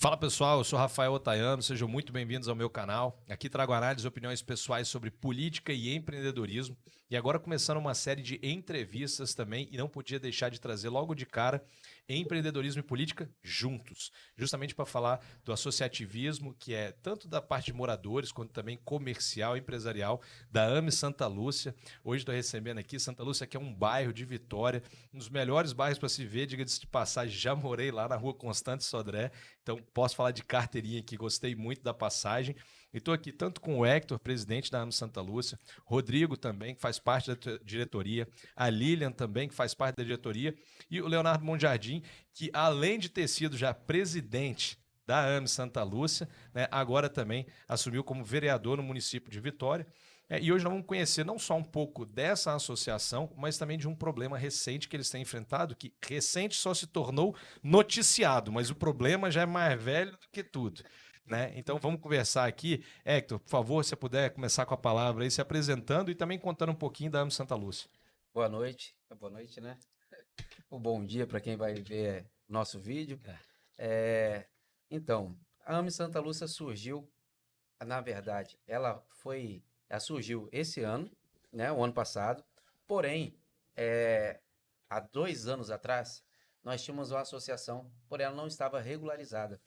Fala pessoal, eu sou Rafael Otayano, sejam muito bem-vindos ao meu canal. Aqui trago análises e opiniões pessoais sobre política e empreendedorismo. E agora começando uma série de entrevistas também, e não podia deixar de trazer logo de cara empreendedorismo e política juntos, justamente para falar do associativismo, que é tanto da parte de moradores, quanto também comercial, empresarial, da AME Santa Lúcia. Hoje estou recebendo aqui, Santa Lúcia, que é um bairro de Vitória, um dos melhores bairros para se ver, diga-se de passagem, já morei lá na rua Constante Sodré. Então, posso falar de carteirinha aqui, gostei muito da passagem. E estou aqui tanto com o Hector, presidente da AME Santa Lúcia, Rodrigo também, que faz parte da diretoria, a Lilian também, que faz parte da diretoria, e o Leonardo Monjardim, que além de ter sido já presidente da AME Santa Lúcia, né, agora também assumiu como vereador no município de Vitória. E hoje nós vamos conhecer não só um pouco dessa associação, mas também de um problema recente que eles têm enfrentado, que recente só se tornou noticiado, mas o problema já é mais velho do que tudo. Né? Então vamos conversar aqui. Hector, por favor, se você puder começar com a palavra aí, se apresentando e também contando um pouquinho da AME Santa Lúcia. Boa noite, né? O bom dia para quem vai ver nosso vídeo. É, então, a AME Santa Lúcia surgiu, na verdade, ela surgiu esse ano, né? O ano passado. Porém, há 2 anos atrás, nós tínhamos uma associação, porém ela não estava regularizada.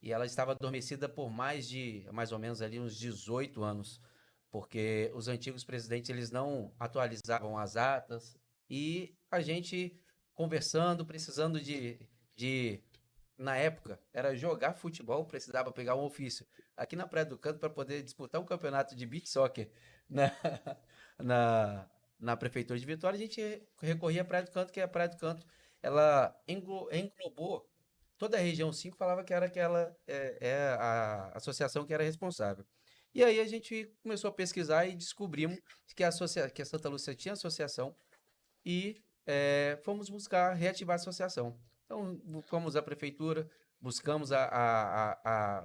E ela estava adormecida por mais ou menos ali uns 18 anos, porque os antigos presidentes eles não atualizavam as atas e a gente conversando, precisando de na época, era jogar futebol, precisava pegar um ofício aqui na Praia do Canto para poder disputar um campeonato de beach soccer na, na, na Prefeitura de Vitória. A gente recorria à Praia do Canto, que a Praia do Canto ela englobou toda a região 5, falava que era aquela a associação que era responsável. E aí a gente começou a pesquisar e descobrimos que a Santa Lúcia tinha associação e fomos buscar reativar a associação. Então, fomos à prefeitura, buscamos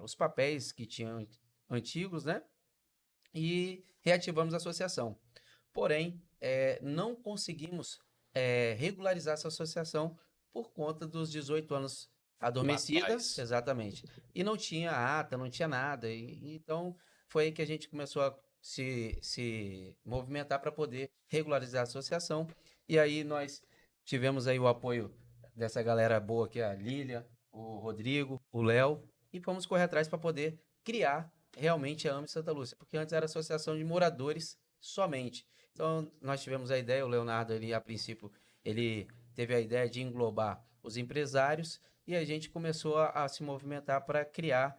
os papéis que tinham antigos, né? E reativamos a associação. Porém, não conseguimos regularizar essa associação por conta dos 18 anos Lá adormecida, atrás. exatamente. E não tinha ata, não tinha nada. Então, foi aí que a gente começou a se movimentar para poder regularizar a associação. E aí nós tivemos aí o apoio dessa galera boa aqui, a Lília, o Rodrigo, o Léo, e fomos correr atrás para poder criar realmente a AME Santa Lúcia, porque antes era associação de moradores somente. Então, nós tivemos a ideia, o Leonardo, ele, a princípio, ele teve a ideia de englobar os empresários e a gente começou a se movimentar para criar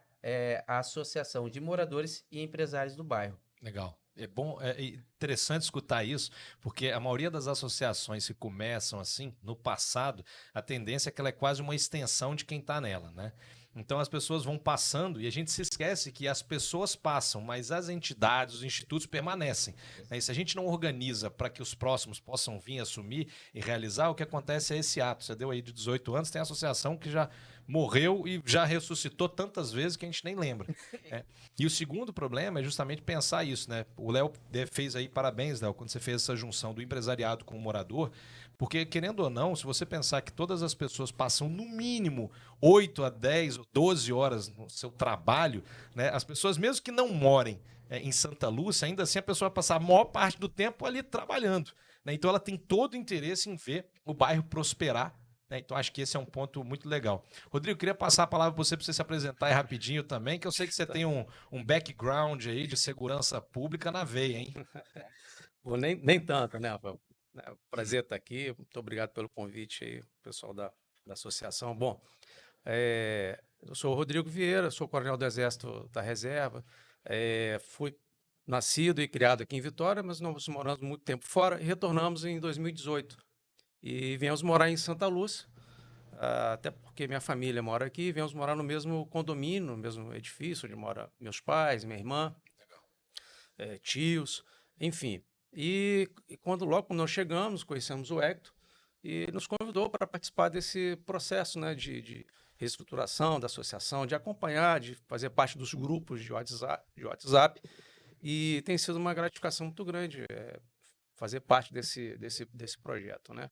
a associação de moradores e empresários do bairro. Legal. É bom, é interessante escutar isso, porque a maioria das associações que começam assim, no passado, a tendência é que ela é quase uma extensão de quem está nela, né? Então as pessoas vão passando e a gente se esquece que as pessoas passam, mas as entidades, os institutos permanecem. Né? E se a gente não organiza para que os próximos possam vir assumir e realizar, o que acontece é esse ato. Você deu aí de 18 anos, tem associação que já morreu e já ressuscitou tantas vezes que a gente nem lembra. Né? E o segundo problema é justamente pensar isso, né? O Léo fez aí, parabéns, Léo, quando você fez essa junção do empresariado com o morador, porque, querendo ou não, se você pensar que todas as pessoas passam no mínimo 8 a 10 ou 12 horas no seu trabalho, né? As pessoas, mesmo que não morem em Santa Lúcia, ainda assim a pessoa vai passar a maior parte do tempo ali trabalhando. Né? Então ela tem todo o interesse em ver o bairro prosperar. Né? Então acho que esse é um ponto muito legal. Rodrigo, queria passar a palavra para você se apresentar aí rapidinho também, que eu sei que você tem um background aí de segurança pública na veia, hein? Bom, nem tanto, né, Rafael? É um prazer estar aqui. Muito obrigado pelo convite aí, pessoal da associação. Bom, eu sou o Rodrigo Vieira, sou coronel do Exército da Reserva. Fui nascido e criado aqui em Vitória, mas nós moramos muito tempo fora e retornamos em 2018. E viemos morar em Santa Lúcia, até porque minha família mora aqui, viemos morar no mesmo condomínio, no mesmo edifício onde moram meus pais, minha irmã, tios, enfim. Logo quando nós chegamos, conhecemos o Hector e nos convidou para participar desse processo, né, de reestruturação da associação, de acompanhar, de fazer parte dos grupos de WhatsApp. E tem sido uma gratificação muito grande fazer parte desse projeto, né?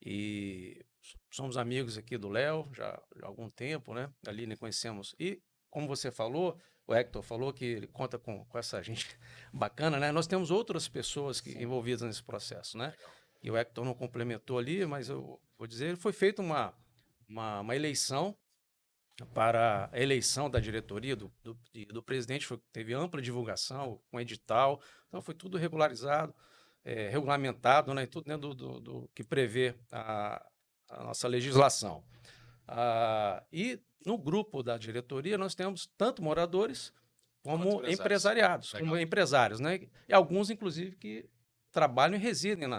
E somos amigos aqui do Léo já há algum tempo, né? A Aline conhecemos. E, como você falou, o Hector falou que ele conta com essa gente bacana, né? Nós temos outras pessoas envolvidas nesse processo, né? E o Hector não complementou ali, mas eu vou dizer, foi feita uma eleição para a eleição da diretoria do presidente, teve ampla divulgação, com edital, então foi tudo regularizado, regulamentado, né, tudo dentro do que prevê a nossa legislação. E no grupo da diretoria nós temos tanto moradores como empresariados, como empresários, né, e alguns, inclusive, que trabalham e residem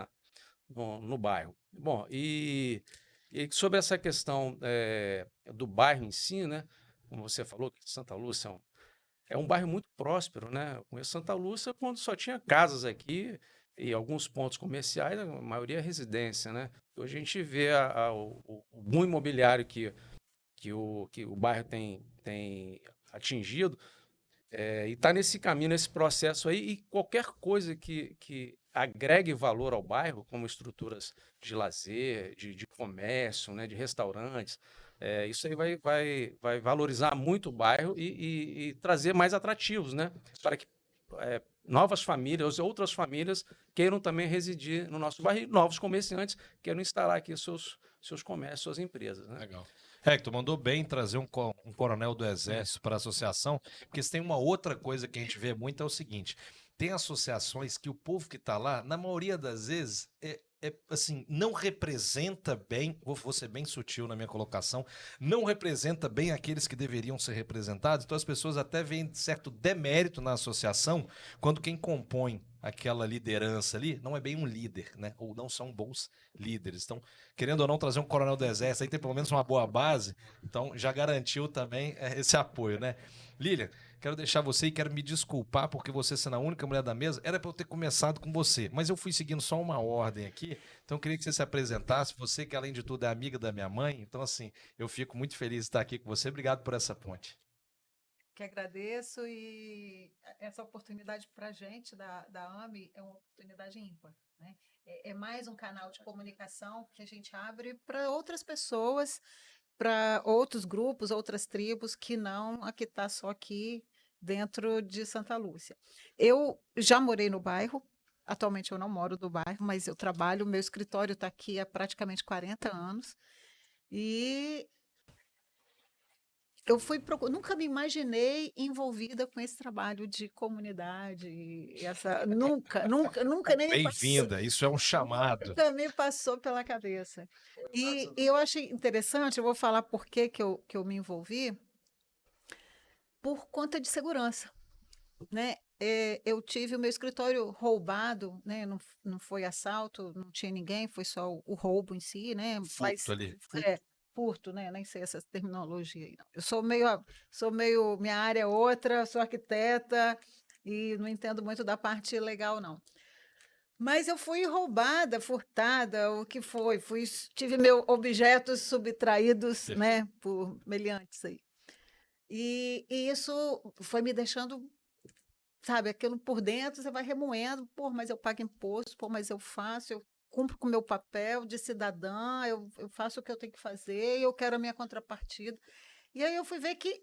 no bairro. Bom, e sobre essa questão do bairro em si, né? Como você falou, que Santa Lúcia é um bairro muito próspero, né? Eu conheço Santa Lúcia quando só tinha casas aqui e alguns pontos comerciais, a maioria é residência, né? Hoje a gente vê o boom imobiliário que o bairro tem atingido, e está nesse caminho, nesse processo aí, e qualquer coisa que agregue valor ao bairro, como estruturas de lazer, de comércio, né, de restaurantes, isso aí vai valorizar muito o bairro e trazer mais atrativos, né, para que novas famílias, outras famílias queiram também residir no nosso bairro, e novos comerciantes queiram instalar aqui seus comércios, suas empresas, né? Legal. Hector, mandou bem trazer um coronel do Exército para a associação, porque se tem uma outra coisa que a gente vê muito é o seguinte: tem associações que o povo que está lá, na maioria das vezes, assim, não representa bem, vou ser bem sutil na minha colocação, não representa bem aqueles que deveriam ser representados, então as pessoas até veem certo demérito na associação quando quem compõe aquela liderança ali não é bem um líder, né? Ou não são bons líderes. Então, querendo ou não, trazer um coronel do Exército aí tem pelo menos uma boa base, então já garantiu também esse apoio, né? Lilian, quero deixar você e quero me desculpar porque você sendo a única mulher da mesa, era para eu ter começado com você, mas eu fui seguindo só uma ordem aqui, então eu queria que você se apresentasse, você que além de tudo é amiga da minha mãe, então assim, eu fico muito feliz de estar aqui com você, obrigado por essa ponte. Que agradeço e essa oportunidade para a gente da AME é uma oportunidade ímpar, né? É mais um canal de comunicação que a gente abre para outras pessoas, para outros grupos, outras tribos, que não a que está só aqui dentro de Santa Lúcia. Eu já morei no bairro, atualmente eu não moro no bairro, mas eu trabalho, meu escritório está aqui há praticamente 40 anos, e eu nunca me imaginei envolvida com esse trabalho de comunidade, nunca nem me passou, Bem-vinda, isso é um chamado. nunca me passou pela cabeça. E eu achei interessante, eu vou falar por que eu me envolvi, por conta de segurança, né? Eu tive o meu escritório roubado, né? Não foi assalto, não tinha ninguém, foi só o roubo em si, né? Furto ali. Furto, né? Nem sei essa terminologia aí, não. Eu sou meio, minha área é outra, sou arquiteta e não entendo muito da parte legal, não. Mas eu fui roubada, furtada, o que foi? Tive meus objetos subtraídos, né? Por meliantes aí. E isso foi me deixando, sabe, aquilo por dentro, você vai remoendo, pô, mas eu pago imposto, pô, mas eu faço, eu cumpro com o meu papel de cidadã, eu faço o que eu tenho que fazer, e eu quero a minha contrapartida. E aí eu fui ver que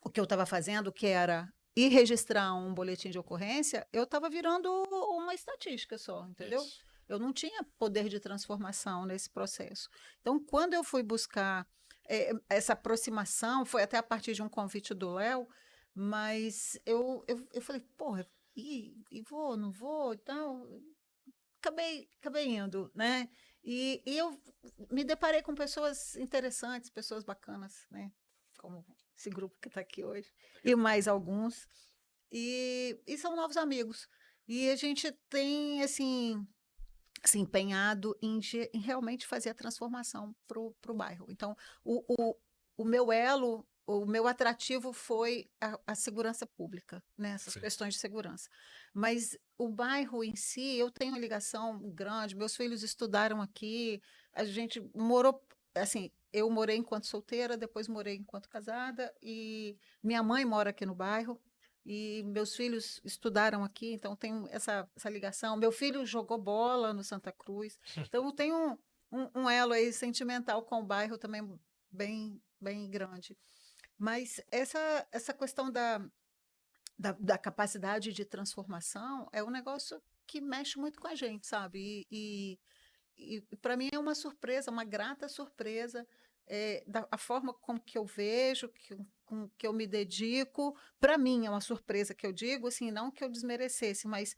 o que eu estava fazendo, que era ir registrar um boletim de ocorrência, eu estava virando uma estatística só, entendeu? Isso. Eu não tinha poder de transformação nesse processo. Então, quando eu fui buscar essa aproximação, foi até a partir de um convite do Léo, mas eu falei, porra, e vou, não vou, então acabei indo, né? E eu me deparei com pessoas interessantes, pessoas bacanas, né? Como esse grupo que está aqui hoje, e mais alguns, e são novos amigos. E a gente tem, assim, se empenhado em realmente fazer a transformação para o bairro. Então, o meu elo, o meu atrativo foi a segurança pública, né? Essas Sim. questões de segurança. Mas o bairro em si, eu tenho uma ligação grande, meus filhos estudaram aqui, a gente morou, assim, eu morei enquanto solteira, depois morei enquanto casada, e minha mãe mora aqui no bairro, e meus filhos estudaram aqui, então tenho essa ligação. Meu filho jogou bola no Santa Cruz, então eu tenho um elo aí sentimental com o bairro também bem grande. Mas essa questão da capacidade de transformação é um negócio que mexe muito com a gente, sabe? E para mim é uma surpresa, uma grata surpresa, a forma como que eu vejo, com que eu me dedico. Para mim é uma surpresa que eu digo, assim, não que eu desmerecesse, mas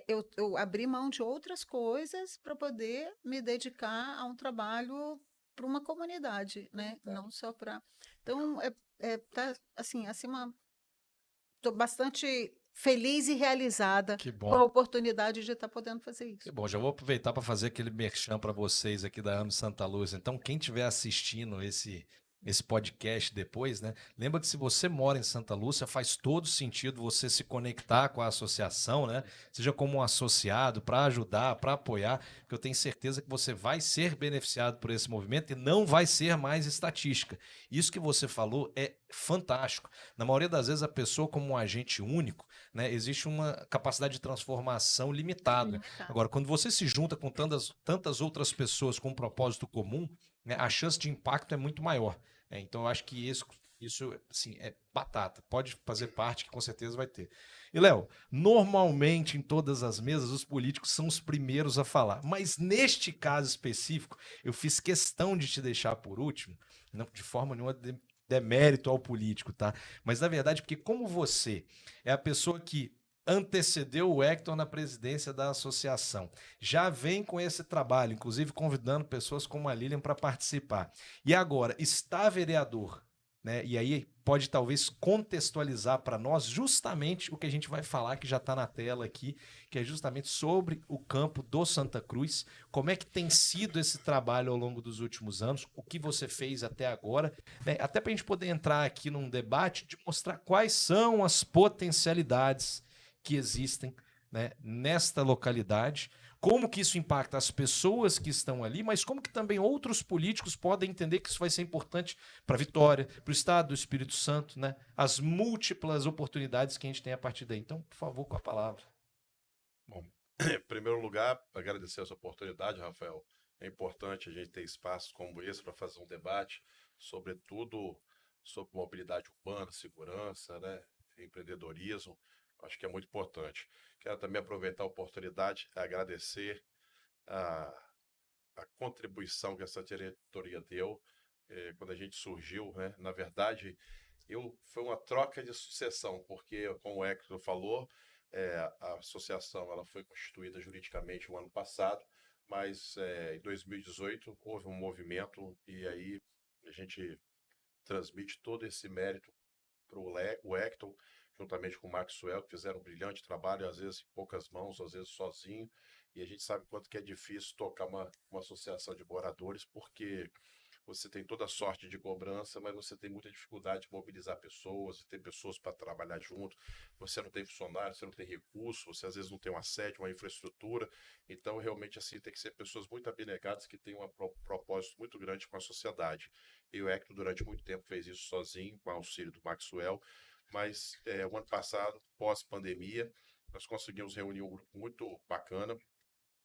eu abri mão de outras coisas para poder me dedicar a um trabalho para uma comunidade, né? Não só para. Então, tá assim, acima. Estou bastante feliz e realizada Que com a bom. oportunidade de estar podendo fazer Que isso. bom, já vou aproveitar para fazer aquele merchan para vocês aqui da AME Santa Luz. Então, quem estiver assistindo esse podcast depois, né? Lembra que se você mora em Santa Lúcia, faz todo sentido você se conectar com a associação, né? Seja como um associado, para ajudar, para apoiar, porque eu tenho certeza que você vai ser beneficiado por esse movimento e não vai ser mais estatística. Isso que você falou é fantástico. Na maioria das vezes, a pessoa, como um agente único, né, existe uma capacidade de transformação limitada. Limitado. Agora, quando você se junta com tantas outras pessoas com um propósito comum, né, a chance de impacto é muito maior. Então, eu acho que isso assim, é batata. Pode fazer parte, que com certeza vai ter. E, Léo, normalmente em todas as mesas, os políticos são os primeiros a falar. Mas neste caso específico, eu fiz questão de te deixar por último, não de forma nenhuma demérito ao político, tá? Mas, na verdade, porque como você é a pessoa que antecedeu o Hector na presidência da associação. Já vem com esse trabalho, inclusive convidando pessoas como a Lilian para participar. E agora, está vereador, né? E aí pode talvez contextualizar para nós justamente o que a gente vai falar, que já está na tela aqui, que é justamente sobre o campo do Santa Cruz, como é que tem sido esse trabalho ao longo dos últimos anos, o que você fez até agora, né? Até para a gente poder entrar aqui num debate de mostrar quais são as potencialidades que existem, né, nesta localidade, como que isso impacta as pessoas que estão ali, mas como que também outros políticos podem entender que isso vai ser importante para a Vitória, para o Estado do Espírito Santo, né, as múltiplas oportunidades que a gente tem a partir daí. Então, por favor, com a palavra. Bom, em primeiro lugar, agradecer essa oportunidade, Rafael. É importante a gente ter espaços como esse para fazer um debate, sobretudo sobre mobilidade urbana, segurança, né, empreendedorismo. Acho que é muito importante. Quero também aproveitar a oportunidade e agradecer a, a contribuição que essa diretoria deu quando a gente surgiu, né? Na verdade, foi uma troca de sucessão, porque, como o Hector falou, a associação ela foi constituída juridicamente no ano passado, mas em 2018 houve um movimento e aí a gente transmite todo esse mérito para o Hector, juntamente com o Maxwell, que fizeram um brilhante trabalho, às vezes em poucas mãos, às vezes sozinho, e a gente sabe quanto que é difícil tocar uma associação de moradores, porque você tem toda sorte de cobrança, mas você tem muita dificuldade de mobilizar pessoas, de ter pessoas para trabalhar junto. Você não tem funcionário, você não tem recurso, você às vezes não tem uma sede, uma infraestrutura. Então, realmente, assim, tem que ser pessoas muito abnegadas que têm um propósito muito grande com a sociedade. E o Hector, durante muito tempo, fez isso sozinho, com o auxílio do Maxwell. Mas, o ano passado, pós-pandemia, nós conseguimos reunir um grupo muito bacana.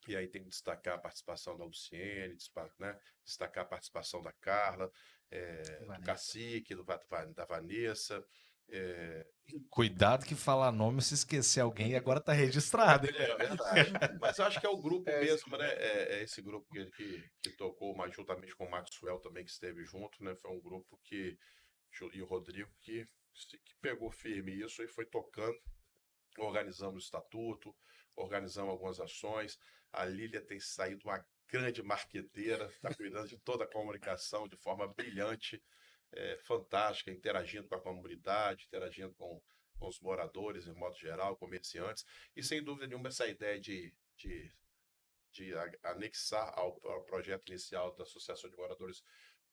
E aí tem que destacar a participação da Luciene, né? Destacar a participação da Carla, do Cacique, da Vanessa. Cuidado que falar nome, se esquecer alguém, agora está registrado. É verdade. Mas eu acho que é o grupo mesmo, né? É esse grupo que tocou, mas juntamente com o Maxwell também, que esteve junto, né? Foi um grupo e o Rodrigo que pegou firme isso e foi tocando. Organizamos o estatuto, organizamos algumas ações. A Lília tem saído uma grande marqueteira, está cuidando de toda a comunicação de forma brilhante, fantástica, interagindo com a comunidade, interagindo com os moradores, em modo geral, comerciantes. E, sem dúvida nenhuma, essa ideia de anexar ao projeto inicial da Associação de Moradores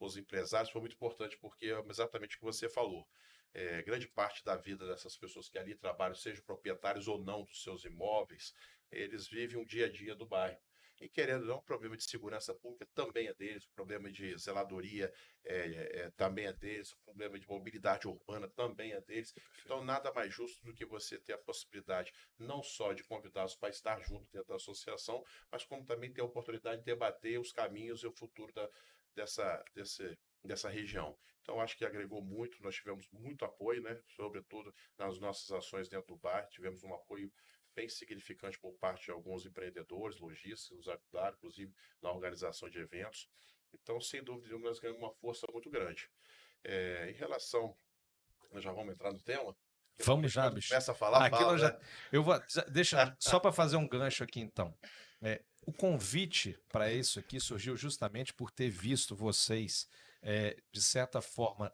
os empresários foi muito importante, porque é exatamente o que você falou. Grande parte da vida dessas pessoas que ali trabalham, sejam proprietários ou não dos seus imóveis, eles vivem um dia a dia do bairro. E querendo ou não, o problema de segurança pública também é deles, o problema de zeladoria também é deles, o problema de mobilidade urbana também é deles. Então, nada mais justo do que você ter a possibilidade não só de convidá-los para estar junto dentro da associação, mas como também ter a oportunidade de debater os caminhos e o futuro dessa região. Então, acho que agregou muito, nós tivemos muito apoio, né? Sobretudo nas nossas ações dentro do bairro, tivemos um apoio bem significante por parte de alguns empreendedores, lojistas, nos ajudaram, inclusive na organização de eventos. Então, sem dúvida nenhuma, nós ganhamos uma força muito grande. Em relação, nós já vamos entrar no tema? Vamos já, bicho. Começa a falar, Aquilo fala, já. né? Eu vou. Deixa só para fazer um gancho aqui, então. O convite para isso aqui surgiu justamente por ter visto vocês, de certa forma,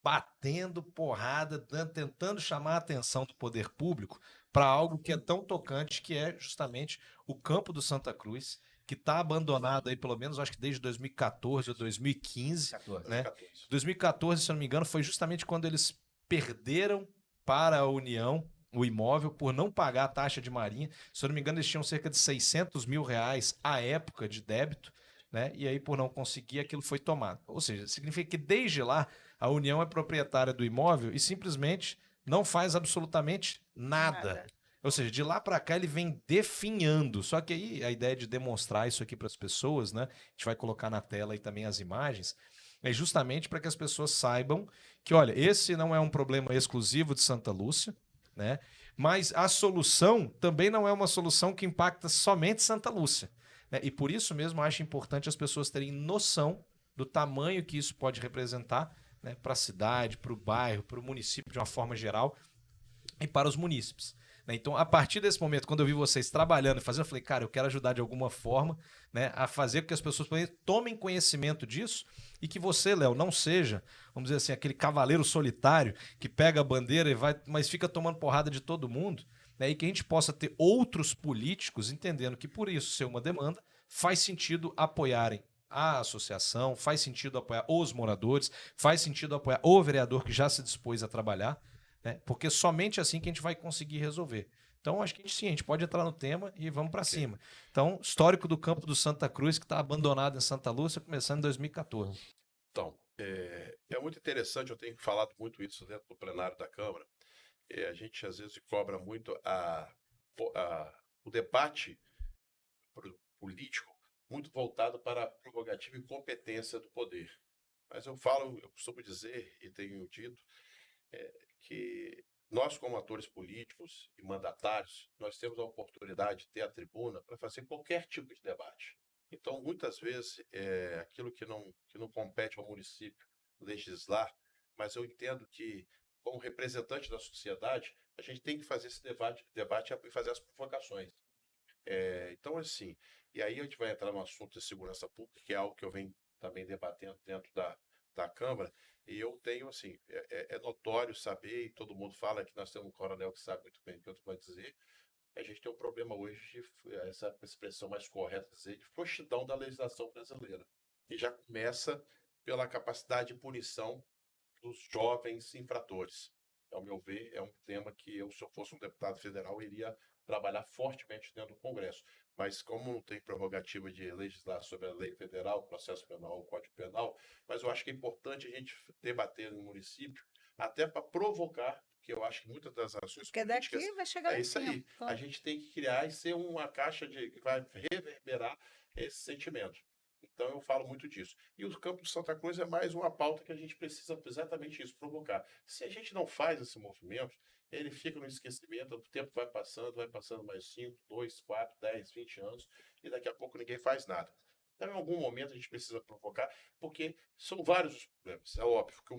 batendo porrada, tentando chamar a atenção do poder público para algo que é tão tocante, que é justamente o campo do Santa Cruz, que está abandonado aí, pelo menos, acho que desde 2014 ou 2015, 14. né? 14. 2014, se eu não me engano, foi justamente quando eles perderam para a União o imóvel por não pagar a taxa de marinha. Se eu não me engano, eles tinham cerca de R$600 mil à época de débito, né? E aí, por não conseguir, aquilo foi tomado. Ou seja, significa que desde lá a União é proprietária do imóvel e simplesmente não faz absolutamente nada. Ou seja, de lá para cá ele vem definhando. Só que aí a ideia de demonstrar isso aqui para as pessoas, né? A gente vai colocar na tela aí também as imagens, é justamente para que as pessoas saibam que, olha, esse não é um problema exclusivo de Santa Lúcia, né? Mas a solução também não é uma solução que impacta somente Santa Lúcia, né? E por isso mesmo acho importante as pessoas terem noção do tamanho que isso pode representar, né, para a cidade, para o bairro, para o município de uma forma geral e para os munícipes. Então, a partir desse momento, quando eu vi vocês trabalhando e fazendo, eu falei, cara, eu quero ajudar de alguma forma, né, a fazer com que as pessoas tomem conhecimento disso e que você, Léo, não seja, vamos dizer assim, aquele cavaleiro solitário que pega a bandeira e vai, mas fica tomando porrada de todo mundo, né, e que a gente possa ter outros políticos entendendo que, por isso ser uma demanda, faz sentido apoiarem a associação, faz sentido apoiar os moradores, faz sentido apoiar o vereador que já se dispôs a trabalhar, né? Porque somente assim que a gente vai conseguir resolver. Então, acho que a gente pode entrar no tema e vamos para cima. Então, histórico do campo do Santa Cruz, que está abandonado em Santa Lúcia, começando em 2014. Então, é muito interessante, eu tenho falado muito isso dentro do plenário da Câmara. A gente, às vezes, cobra muito o debate político muito voltado para a prerrogativa e competência do poder. Mas eu costumo dizer, e tenho dito, que nós, como atores políticos e mandatários, nós temos a oportunidade de ter a tribuna para fazer qualquer tipo de debate. Então, muitas vezes, aquilo que não compete ao município legislar, mas eu entendo que, como representante da sociedade, a gente tem que fazer esse debate e fazer as provocações. Então, assim, e aí a gente vai entrar no assunto de segurança pública, que é algo que eu venho também debatendo dentro da Câmara, e eu tenho, assim, é notório saber, e todo mundo fala que nós temos um coronel que sabe muito bem o que eu vou dizer, a gente tem um problema hoje, essa expressão mais correta dizer, de frouxidão da legislação brasileira. E já começa pela capacidade de punição dos jovens infratores. Ao meu ver, é um tema que eu, se eu fosse um deputado federal, iria trabalhar fortemente dentro do Congresso. Mas como não tem prerrogativa de legislar sobre a lei federal, processo penal ou código penal, mas eu acho que é importante a gente debater no município, até para provocar, que eu acho que muitas das ações Porque políticas... daqui vai chegar É em isso aí. cima. A gente tem que criar e ser uma caixa que vai reverberar esse sentimento. Então eu falo muito disso. E o campo de Santa Cruz é mais uma pauta que a gente precisa exatamente isso, provocar. Se a gente não faz esse movimento, ele fica no esquecimento, o tempo vai passando mais 5, 2, 4, 10, 20 anos, e daqui a pouco ninguém faz nada. Então, em algum momento, a gente precisa provocar, porque são vários os problemas. É óbvio que o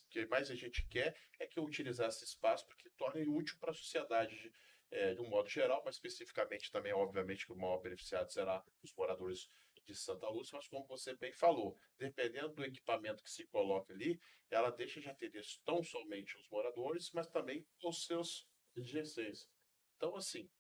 que mais a gente quer é que utilizar esse espaço para que torne útil para a sociedade de um modo geral, mas especificamente também, obviamente, que o maior beneficiado será os moradores de Santa Lúcia, mas como você bem falou, dependendo do equipamento que se coloca ali, ela deixa de atender tão somente os moradores, mas também os seus GCs. Então, assim,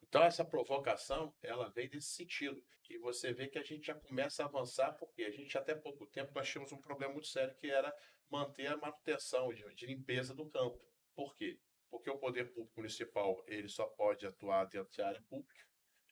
então essa provocação, ela vem nesse sentido, que você vê que a gente já começa a avançar, porque a gente até pouco tempo nós tínhamos um problema muito sério, que era manter a manutenção de limpeza do campo. Por quê? Porque o poder público municipal ele só pode atuar dentro de área pública,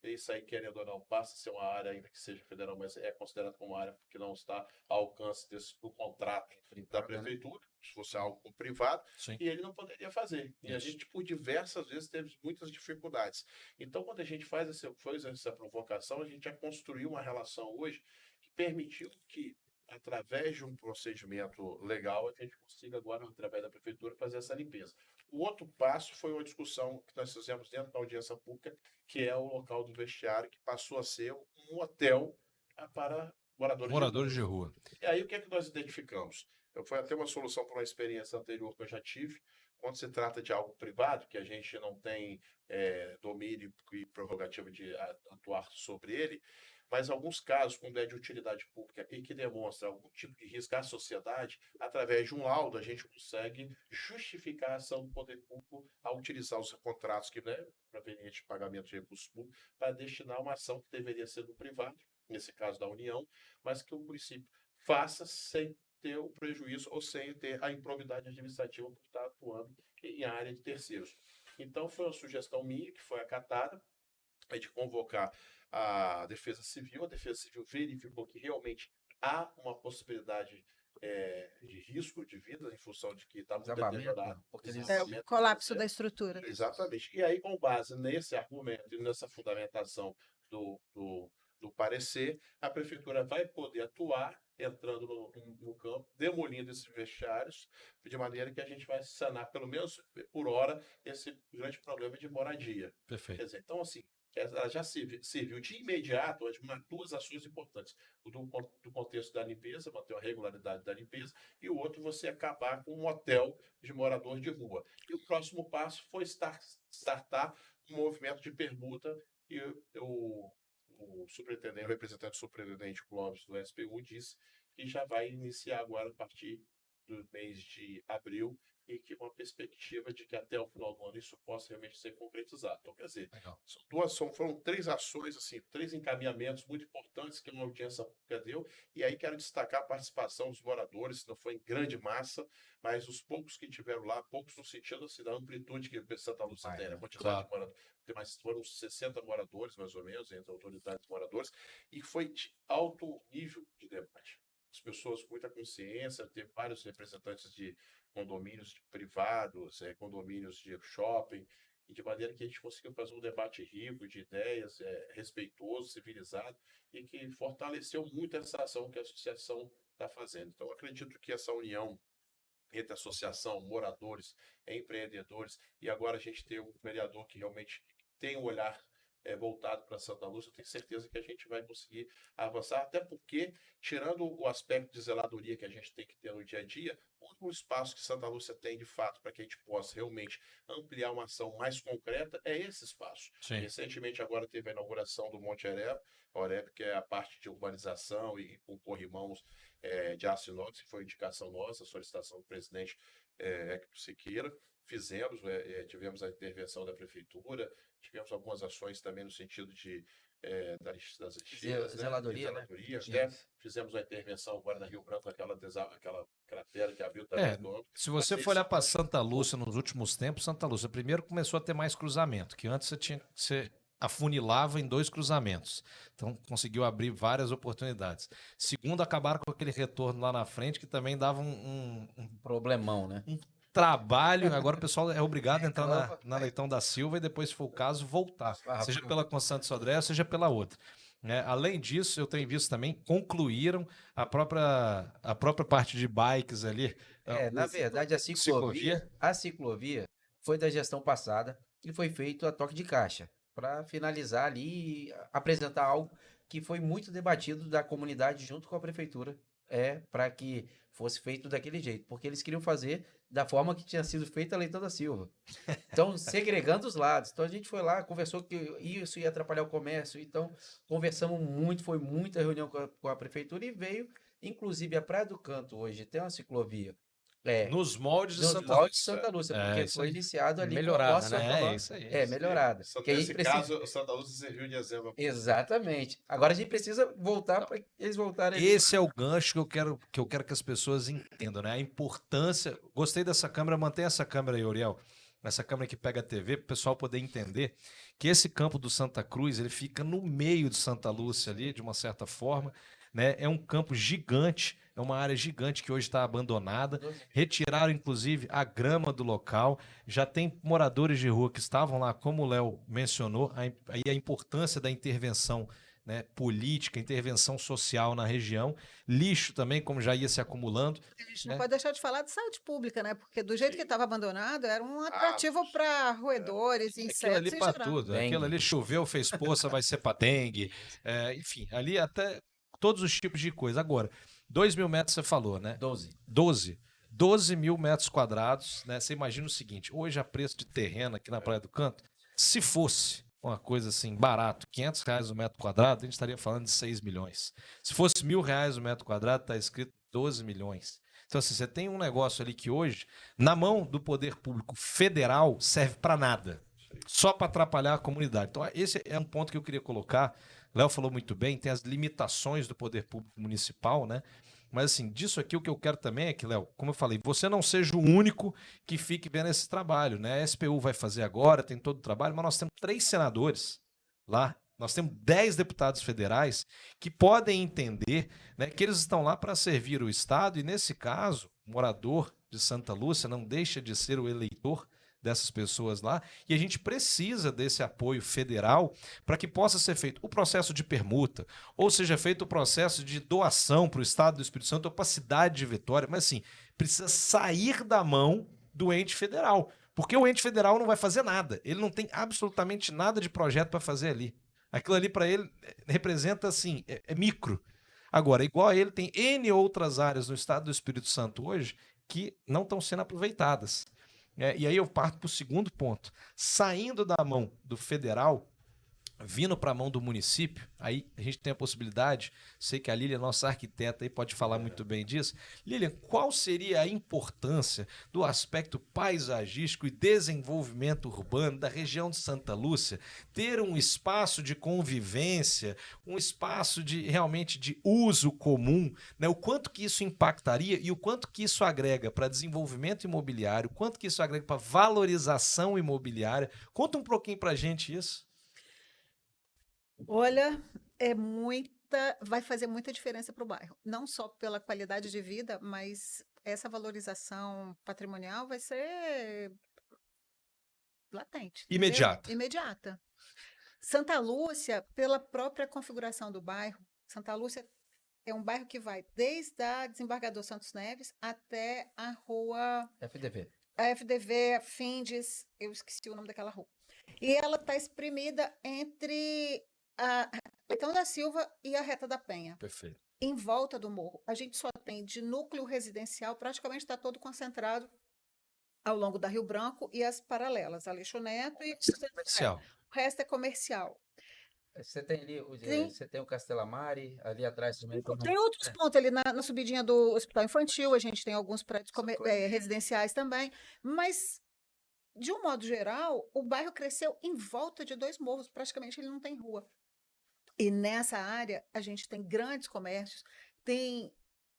isso aí, querendo ou não, passa a ser uma área, ainda que seja federal, mas é considerado como área que não está ao alcance do contrato da prefeitura, se fosse algo com o privado, Sim. e ele não poderia fazer. E a Isso. gente, por diversas vezes, teve muitas dificuldades. Então, quando a gente faz essa provocação, a gente já construiu uma relação hoje que permitiu que, através de um procedimento legal, a gente consiga agora, através da prefeitura, fazer essa limpeza. O outro passo foi uma discussão que nós fizemos dentro da audiência pública, que é o local do vestiário, que passou a ser um hotel para moradores de rua. Moradores de rua. E aí, o que é que nós identificamos? Foi até uma solução para uma experiência anterior que eu já tive. Quando se trata de algo privado, que a gente não tem domínio e prerrogativa de atuar sobre ele, mas alguns casos, quando é de utilidade pública e que demonstra algum tipo de risco à sociedade, através de um laudo, a gente consegue justificar a ação do poder público ao utilizar os contratos que, né, provenientes de pagamento de recursos públicos, para destinar uma ação que deveria ser do privado, nesse caso da União, mas que o município faça sem ter o prejuízo ou sem ter a improbidade administrativa por estar atuando em área de terceiros. Então, foi uma sugestão minha que foi acatada, de convocar a Defesa Civil. A Defesa Civil verificou que realmente há uma possibilidade de risco de vida em função de que está muito deteriorado. O colapso da estrutura. Exatamente. E aí, com base nesse argumento e nessa fundamentação do parecer, a prefeitura vai poder atuar entrando no campo, demolindo esses vestiários, de maneira que a gente vai sanar, pelo menos por hora, esse grande problema de moradia. Perfeito. Quer dizer, então, assim, ela já serviu de imediato duas ações importantes. Do contexto da limpeza, manter a regularidade da limpeza, e o outro, você acabar com um hotel de morador de rua. E o próximo passo foi startar um movimento de permuta, e o superintendente, o representante superintendente Clóvis do SPU disse que já vai iniciar agora a partir do mês de abril, e que uma perspectiva de que até o final do ano isso possa realmente ser concretizado. Então, quer dizer, foram 3 ações, assim, 3 encaminhamentos muito importantes que uma audiência pública deu, e aí quero destacar a participação dos moradores, não foi em grande massa, mas os poucos que tiveram lá, poucos no sentido assim, da amplitude que Santa Lúcia tem, a quantidade de moradores, mas foram 60 moradores, mais ou menos, entre autoridades e moradores, e foi de alto nível de debate. As pessoas com muita consciência, teve vários representantes de condomínios privados, condomínios de shopping, e de maneira que a gente conseguiu fazer um debate rico de ideias, respeitoso, civilizado, e que fortaleceu muito essa ação que a associação está fazendo. Então, eu acredito que essa união entre associação, moradores, empreendedores, e agora a gente tem um vereador que realmente tem um olhar voltado para Santa Lúcia, eu tenho certeza que a gente vai conseguir avançar, até porque, tirando o aspecto de zeladoria que a gente tem que ter no dia a dia, o único espaço que Santa Lúcia tem, de fato, para que a gente possa realmente ampliar uma ação mais concreta, é esse espaço. Sim. Recentemente, agora teve a inauguração do Monte Oreb, que é a parte de urbanização e com corrimãos de aço inox, que foi indicação nossa, solicitação do presidente Hector Siqueira. Fizemos, tivemos a intervenção da prefeitura, tivemos algumas ações também no sentido das lixeiras, zeladoria, né? Fizemos uma intervenção agora na Rio Branco, aquela cratera que abriu também do ano. Se você for olhar para Santa Lúcia nos últimos tempos, Santa Lúcia primeiro começou a ter mais cruzamento, que antes você afunilava em 2 cruzamentos. Então, conseguiu abrir várias oportunidades. Segundo, acabaram com aquele retorno lá na frente, que também dava um problemão, né? Trabalho. Agora o pessoal é obrigado a entrar na Leitão da Silva e depois, se for o caso, voltar. Seja pela Constante Sodré, seja pela outra. Além disso, eu tenho visto também, concluíram a própria parte de bikes ali. Na verdade, a ciclovia foi da gestão passada e foi feito a toque de caixa, para finalizar ali e apresentar algo que foi muito debatido da comunidade junto com a prefeitura, para que fosse feito daquele jeito, porque eles queriam fazer da forma que tinha sido feita a Leitão da Silva. Então, segregando os lados. Então, a gente foi lá, conversou que isso ia atrapalhar o comércio, então conversamos muito, foi muita reunião com a prefeitura e veio, inclusive, a Praia do Canto hoje tem uma ciclovia. Nos moldes de Santa Lúcia, porque foi iniciado ali melhorada, com a né? Isso aí. melhorada. Nesse caso, Santa Lúcia serviu de exemplo. Exatamente. Agora a gente precisa voltar para eles voltarem. Esse é o gancho que eu quero que as pessoas entendam, né? A importância. Gostei dessa câmera, mantenha essa câmera aí, Uriel. essa câmera que pega a TV, para o pessoal poder entender que esse campo do Santa Cruz, ele fica no meio de Santa Lúcia ali, de uma certa forma, né? É um campo gigante, é uma área gigante que hoje está abandonada. Retiraram, inclusive, a grama do local. Já tem moradores de rua que estavam lá, como o Léo mencionou, aí a importância da intervenção, né, política, intervenção social na região. Lixo também, como já ia se acumulando. A gente não né? pode deixar de falar de saúde pública, né? Porque do jeito que Sim. estava abandonado, era um atrativo para roedores, Aquilo insetos ali em para geral. tudo. Dengue. Aquilo ali choveu, fez poça, vai ser para dengue. Enfim, ali até todos os tipos de coisa. Agora, 2.000 metros você falou, né? 12. 12 mil metros quadrados, né? Você imagina o seguinte, hoje a preço de terreno aqui na Praia do Canto, se fosse uma coisa assim, barato, R$ 500 o metro quadrado, a gente estaria falando de 6 milhões. Se fosse R$ 1.000 o metro quadrado, está escrito 12 milhões. Então, assim, você tem um negócio ali que hoje, na mão do poder público federal, serve para nada. Só para atrapalhar a comunidade. Então, esse é um ponto que eu queria colocar. Léo falou muito bem, tem as limitações do poder público municipal, né? Mas, assim, disso aqui o que eu quero também é que, Léo, como eu falei, você não seja o único que fique vendo esse trabalho, né? A SPU vai fazer agora, tem todo o trabalho, mas nós temos 3 senadores lá, nós temos 10 deputados federais que podem entender, né, que eles estão lá para servir o Estado e, nesse caso, o morador de Santa Lúcia não deixa de ser o eleitor dessas pessoas lá, e a gente precisa desse apoio federal para que possa ser feito o processo de permuta, ou seja feito o processo de doação para o Estado do Espírito Santo ou para a cidade de Vitória, mas assim, precisa sair da mão do ente federal, porque o ente federal não vai fazer nada, ele não tem absolutamente nada de projeto para fazer ali. Aquilo ali para ele representa assim, é micro. Agora, igual a ele, tem N outras áreas no Estado do Espírito Santo hoje que não estão sendo aproveitadas. E aí eu parto para o segundo ponto. Saindo da mão do federal, vindo para a mão do município, aí a gente tem a possibilidade, sei que a Lília, nossa arquiteta, aí pode falar muito bem disso. Lília, qual seria a importância do aspecto paisagístico e desenvolvimento urbano da região de Santa Lúcia ter um espaço de convivência, um espaço de realmente de uso comum, né? O quanto que isso impactaria e o quanto que isso agrega para desenvolvimento imobiliário, o quanto que isso agrega para valorização imobiliária? Conta um pouquinho para a gente isso. Olha, vai fazer muita diferença para o bairro. Não só pela qualidade de vida, mas essa valorização patrimonial vai ser latente, entendeu? Imediata. Imediata. Santa Lúcia, pela própria configuração do bairro, Santa Lúcia é um bairro que vai desde a Desembargador Santos Neves até a rua FDV. a FDV, a Findes, eu esqueci o nome daquela rua. E ela está espremida entre a Leitão da Silva e a Reta da Penha. Perfeito. Em volta do morro, a gente só tem de núcleo residencial, praticamente está todo concentrado ao longo da Rio Branco e as paralelas, Aleixo Neto e Comercial. o resto é comercial. Você tem ali, você tem o Castelamare, ali atrás também. Tem outros pontos ali na subidinha do Hospital Infantil, a gente tem alguns prédios residenciais também, mas, de um modo geral, o bairro cresceu em volta de 2 morros, praticamente ele não tem rua. E nessa área, a gente tem grandes comércios, tem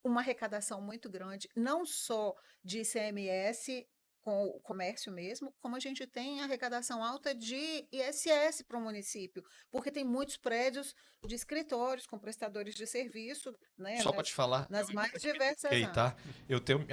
uma arrecadação muito grande, não só de ICMS, com o comércio mesmo, como a gente tem arrecadação alta de ISS para o município, porque tem muitos prédios de escritórios com prestadores de serviço, né, Só para te falar, nas mais diversas ok, áreas. tá?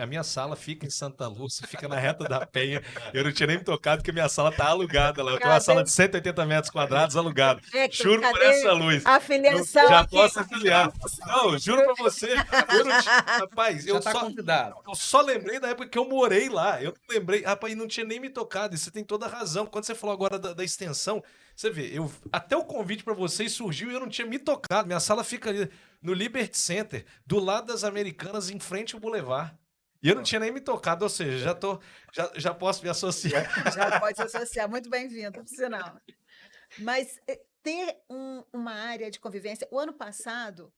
A minha sala fica em Santa Lúcia, fica na Reta da Penha. Eu não tinha nem me tocado que a minha sala tá alugada lá. Eu tenho uma sala de 180 metros quadrados alugada. Juro por essa luz. A filiação Já aqui. posso afiliar. Não, juro pra você. Rapaz, Já tá convidado. eu só lembrei da época que eu morei lá. Eu não lembrei, rapaz, não tinha nem me tocado. E você tem toda a razão. Quando você falou agora da extensão, você vê, até o convite pra vocês surgiu e eu não tinha me tocado. Minha sala fica ali no Liberty Center, do lado das Americanas, em frente ao Boulevard. E eu não tinha nem me tocado, ou seja, já posso me associar. Já pode se associar, muito bem-vindo, por sinal. Mas ter uma área de convivência. O ano passado,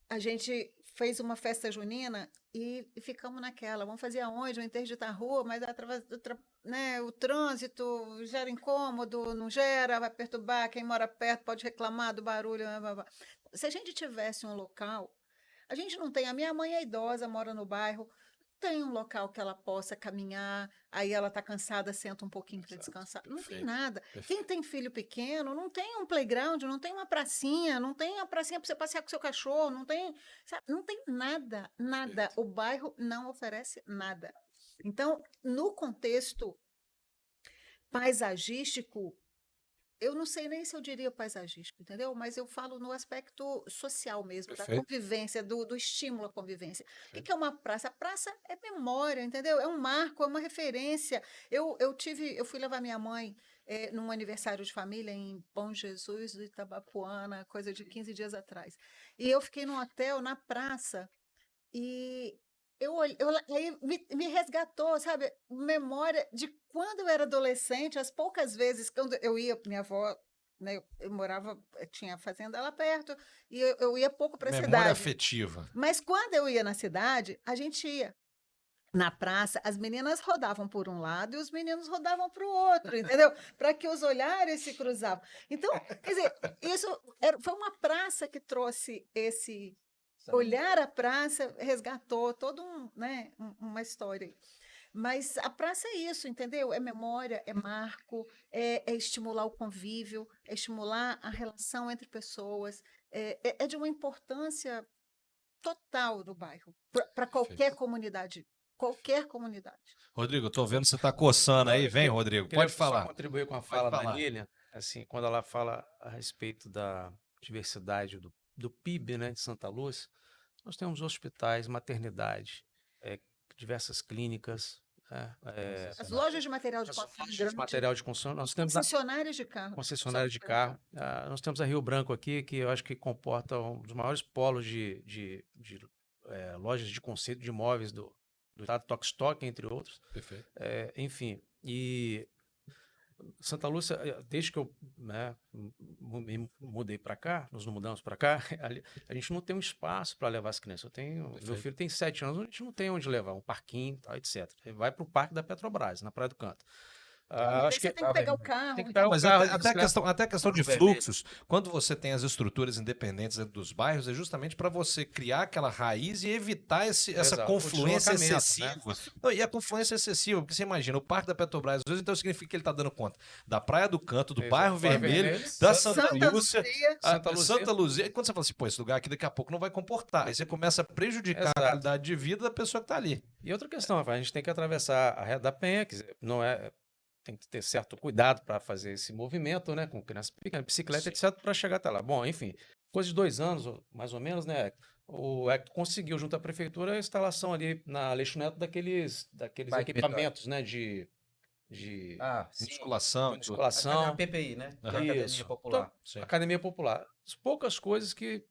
a gente fez uma festa junina e ficamos naquela. Vamos fazer aonde? Vamos interditar a rua, mas através do né, o trânsito gera incômodo, não gera, vai perturbar. Quem mora perto pode reclamar do barulho. Blá, blá, blá. Se a gente tivesse um local, a gente não tem. A minha mãe é idosa, mora no bairro. tem um local que ela possa caminhar, aí ela está cansada, senta um pouquinho para descansar. Não tem Perfeito. nada. Perfeito. Quem tem filho pequeno não tem um playground, não tem uma pracinha, não tem a pracinha para você passear com seu cachorro, não tem, sabe, não tem nada, nada. O bairro não oferece nada. Então, no contexto paisagístico, eu não sei nem se eu diria paisagístico, entendeu? Mas eu falo no aspecto social mesmo, da Perfeito. convivência, do estímulo à convivência. O que é uma praça? A praça é memória, entendeu? É um marco, é uma referência. Eu fui levar minha mãe num aniversário de família em Bom Jesus do Itabapoana, coisa de 15 dias atrás. E eu fiquei num hotel na praça e aí me resgatou, sabe, memória de quando eu era adolescente, as poucas vezes quando eu ia, minha avó, né, eu morava, tinha fazenda lá perto, e eu ia pouco para a Memória cidade. afetiva. Mas quando eu ia na cidade, a gente ia. Na praça, as meninas rodavam por um lado e os meninos rodavam para o outro, entendeu? Para que os olhares se cruzavam. Então, quer dizer, foi uma praça que trouxe esse olhar a praça, resgatou toda uma história. Mas a praça é isso, entendeu? É memória, é marco, é estimular o convívio, é estimular a relação entre pessoas, é de uma importância total do bairro, para qualquer comunidade. Qualquer comunidade. Rodrigo, eu tô vendo que você tá coçando aí. Vem, Rodrigo, Queria pode falar. só contribuir com a Pode fala da falar. Lilian, assim, quando ela fala a respeito da diversidade do PIB, né, de Santa Lúcia, nós temos hospitais, maternidade, diversas clínicas, As lojas de material de as construção lojas de grande, material de construção, nós temos a concessionárias de carro. concessionária de carro, nós temos a Rio Branco aqui, que eu acho que comporta um dos maiores polos de lojas de conceito de imóveis do estado de Toque-Stock, entre outros. Perfeito. Enfim, e Santa Lúcia, desde que eu, né, me mudei para cá, nós nos mudamos para cá, a gente não tem um espaço para levar as crianças. Meu Perfeito. filho tem 7 anos, a gente não tem onde levar, um parquinho, tal, etc. Ele vai para o parque da Petrobras, na Praia do Canto. Aí você tem que pegar o carro. tem que então, pegar o Mas carro, até a questão de Vermelho. fluxos, quando você tem as estruturas independentes dentro dos bairros, é justamente para você criar aquela raiz e evitar essa Exato, o confluência deslocamento, excessiva. Não, e a confluência excessiva, porque você imagina, o Parque da Petrobras, às vezes, então significa que ele está dando conta da Praia do Canto, do Exato. Bairro Bairro Vermelho, Vermelho, da Santa Santa Lúcia, Santa Luzia. Santa Luzia. E quando você fala assim, pô, esse lugar aqui daqui a pouco não vai comportar. Aí você começa a prejudicar a Exato. qualidade de vida da pessoa que está ali. E outra questão, Rafael, a gente tem que atravessar a Reta da Penha, quer dizer, tem que ter certo cuidado para fazer esse movimento, né, com criança pequena, bicicleta, etc, para chegar até lá. Bom, enfim, coisa de 2 anos, mais ou menos, né, o Hector conseguiu, junto à prefeitura, a instalação ali na Aleixo Neto daqueles Bike equipamentos, né, de Sim. Musculação. A musculação, PPI, né? Que é a Aham. Academia Isso. Popular. Sim. academia popular. As poucas coisas que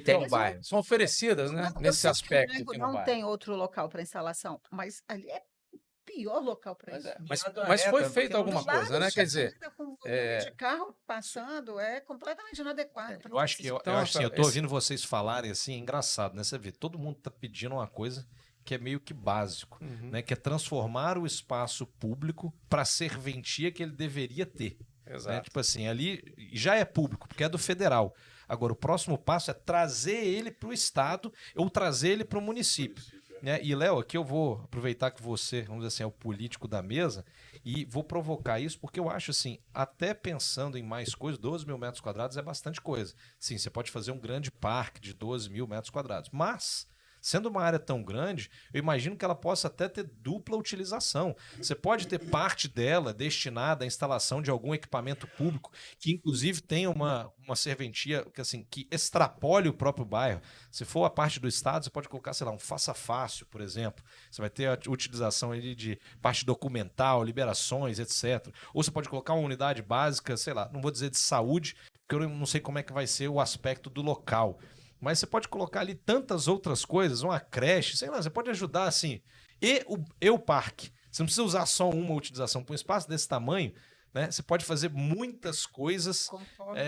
tem no bairro. são oferecidas, né, Eu nesse sei que o aspecto bairro aqui no não bairro. tem outro local para instalação, mas ali é o pior local para Mas, isso. mas foi Reta, feita porque alguma Do lado coisa, né, de quer dizer, chegada, com volume de carro passando, é completamente inadequado. Eu acho que eu Então, acho assim, eu tô esse- ouvindo vocês falarem assim, é engraçado, né? Você vê, todo mundo tá pedindo uma coisa que é meio que básico, Uhum. né? Que é transformar o espaço público para a serventia que ele deveria ter. Né? Exato. Tipo assim, ali já é público, porque é do federal. Agora, o próximo passo é trazer ele para o estado ou trazer ele para o município. Né? E, Léo, aqui eu vou aproveitar que você, vamos dizer assim, é o político da mesa e vou provocar isso, porque eu acho assim, até pensando em mais coisas, 12 mil metros quadrados é bastante coisa. Sim, você pode fazer um grande parque de 12 mil metros quadrados, mas sendo uma área tão grande, eu imagino que ela possa até ter dupla utilização. Você pode ter parte dela destinada à instalação de algum equipamento público, que inclusive tenha uma serventia que, assim, que extrapole o próprio bairro. Se for a parte do Estado, você pode colocar, sei lá, um Faça Fácil, por exemplo. Você vai ter a utilização ali de parte documental, liberações, etc. Ou você pode colocar uma unidade básica, sei lá, não vou dizer de saúde, porque eu não sei como é que vai ser o aspecto do local. Mas você pode colocar ali tantas outras coisas, uma creche, sei lá, você pode ajudar assim. E o parque. Você não precisa usar só uma utilização para um espaço desse tamanho, né? Você pode fazer muitas coisas, Concordo.